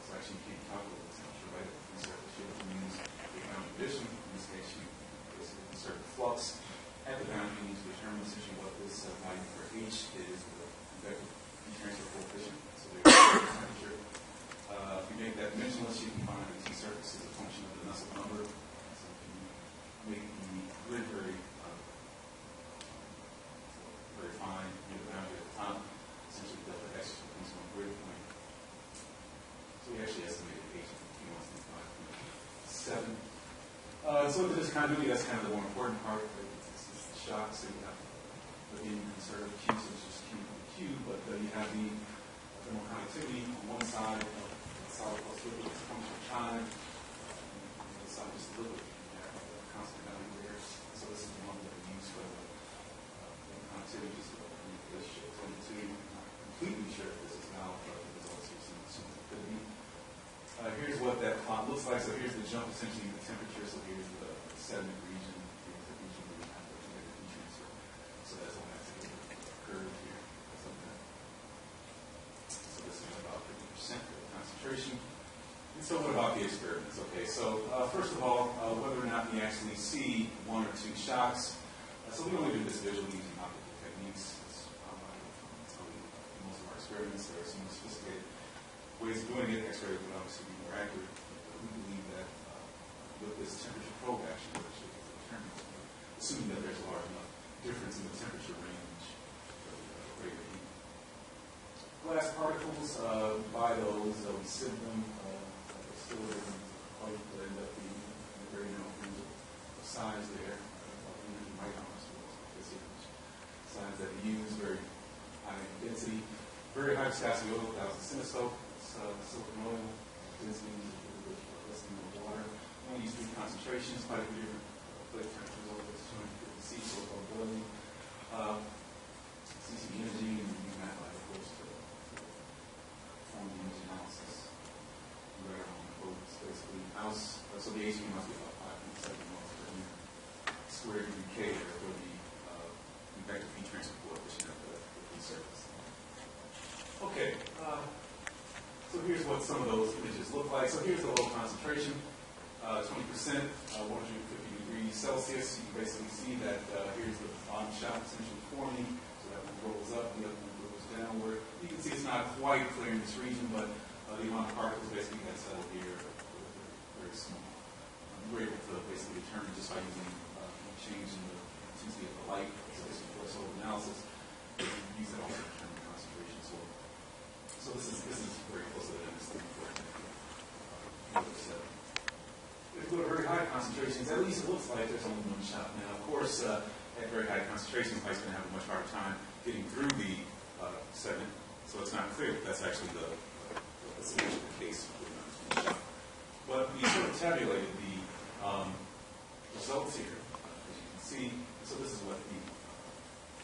So actually you can't calculate the temperature right at the free surface. You have to use the boundary condition. In this case, you basically insert the flux at the boundary. You need to determine essentially what this value for H is, the convective heat transfer coefficient. So there's the temperature. If you make that dimensionless, you can find the T surface as a function of the Nusselt number. So if you make the grid very fine, near the boundary at the top, essentially delta X becomes one grid point. So we actually estimated H at 5.7. So with this continuity, that's kind of the more important part. This is the shock, so you have the beam conserved Q, so it's just Q from Q, but you have the thermal conductivity on one side of the solid plus liquid as a function of time, and on the other side just the liquid. You have a constant value there. So this is the one that we use for the conductivity, just to I'm not completely sure if this is now, but the results here seem it could be. Here's what that plot looks like. So here's the jump essentially in the temperature. So here's the sediment region. Here's the region where you have the convective heat transfer. So that's all I have to do with the curve here. So this is about 50% of the concentration. And so what about the experiments? Okay, so first of all, whether or not we actually see one or two shocks. So we only do this visually using optical techniques. That's how we do most of our experiments. There are some more sophisticated ways of doing it. X-ray would obviously be more accurate. But we believe that with this temperature probe action, which is determined, assuming that there's a large enough difference in the temperature range for the greater heat. Glass particles, by those, we sieve them. Still doesn't quite end up being very narrow range of size there. Signs that we use, very high density, very high viscosity oil, 1,000 centisoap, silicon oil, density less than the water. We use three concentrations, quite a few different plate temperatures over 250 C, so-called boiling. CC energy, and use MATLAB, of course, to perform the image analysis. Right on the code, basically. So the HV must be about 5.7 moles per meter squared degree K there for the convective heat transfer coefficient of the heat surface. Okay, so here's what some of those images look like. So here's the low concentration, 20%, 150 degrees Celsius. You can basically see that here's the bottom shock essentially forming. So that one rolls up, the other one rolls downward. You can see it's not quite clear in this region, but the amount of particles basically that settle here are very small. We're able to basically determine just by using change in the intensity of the light, for analysis, use that also to determine concentration. So this is very close to the next thing. If you go to very high concentrations, at least it looks like there's only one shot. Now, of course, at very high concentrations, light's going to have a much harder time getting through the sediment, so it's not clear that that's actually the case with one shot. But we sort of tabulated the results here, as you can see. So this is what the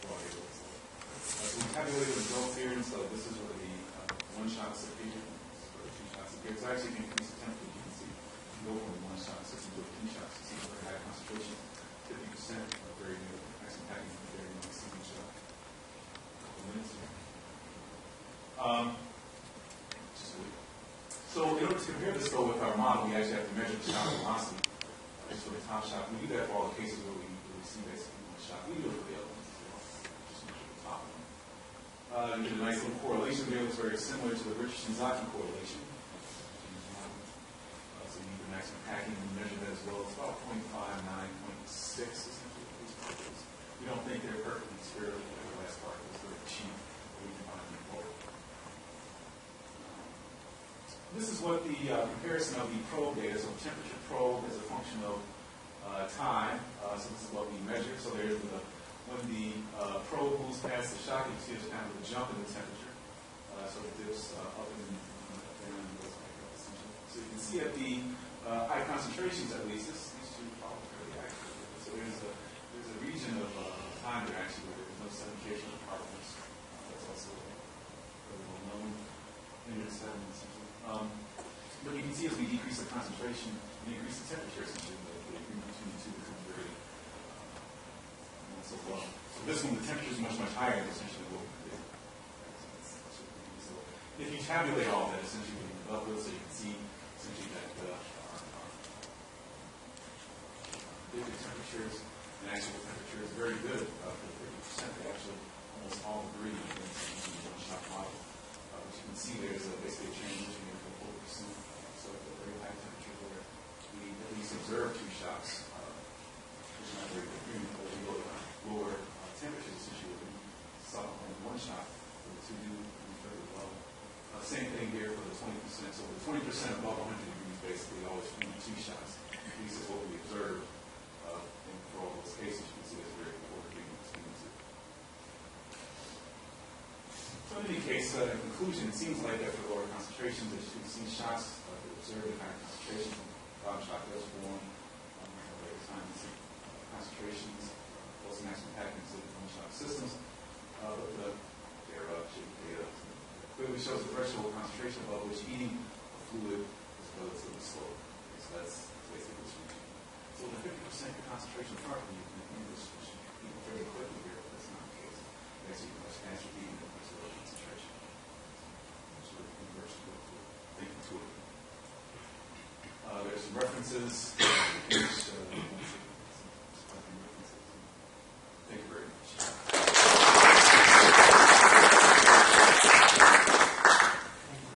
raw data looks like. So we tabulated the results here, and so this is where the one shots appear, or two shots appear. So actually, if you increase the temperature, you can see you go from one shot system to two shots. You see very high concentration, 50% of very good maximum packing from very low second shot. So in order to compare this though with our model, we actually have to measure the shock velocity. Just for the top shock. We do that for all the cases where we see basically one shot. We do it for the other ones as well. Just measure the top one. You did a nice little correlation there. It's very similar to the Richardson-Zaki correlation. So you need the maximum packing and measure that as well. It's about 0.59, 0.6 essentially for these particles. We don't think they're perfectly spherical like the glass particles. They're cheap, but we can find them both. This is what the comparison of the probe data. So temperature probe is a function of time. So this is what we measure. So there's when the probe moves past the shock, you see there's kind of a jump in the temperature. So it dips up and down and goes back up essentially. So you can see at the high concentrations at least, these two are fairly accurate. So there's a region of time there actually where there's no sedimentation of particles. That's also very well known in the sediment essentially. But you can see as we decrease the concentration, we increase the temperature essentially. The agreement between the two becomes very not so low. So this one, the temperature is much, much higher essentially what we did. tabulate all that essentially in the bubble, so you can see essentially that our liquid temperatures and actual temperature is very good for the 30%. They actually almost all agree in the one-shot model. As you can see, there's basically a transition here for 40%. So at a very high temperature where we at least observe two shocks, which is not very different, but we look at lower temperatures, essentially we saw only one shot for the 2 degrees further below. Same thing here for the 20%. So the 20% above 100 degrees, basically always 22 shots. This is what we observed. And for all those cases, you can see that's very important thing between the two. So in any case, in conclusion, it seems like that for lower concentrations, as you can see shots that observed at higher concentrations, bottom shock does form at various times. Concentrations, close to maximum packing to one-shot systems, but their shape data clearly shows the threshold concentration above which heating a fluid is relatively slow. Okay, so that's basically what you do. So the 50% concentration part, you can heat this heat very quickly here, but that's not the case. You actually much faster heating than much lower concentration. So it converts to thinking to it. There's some references which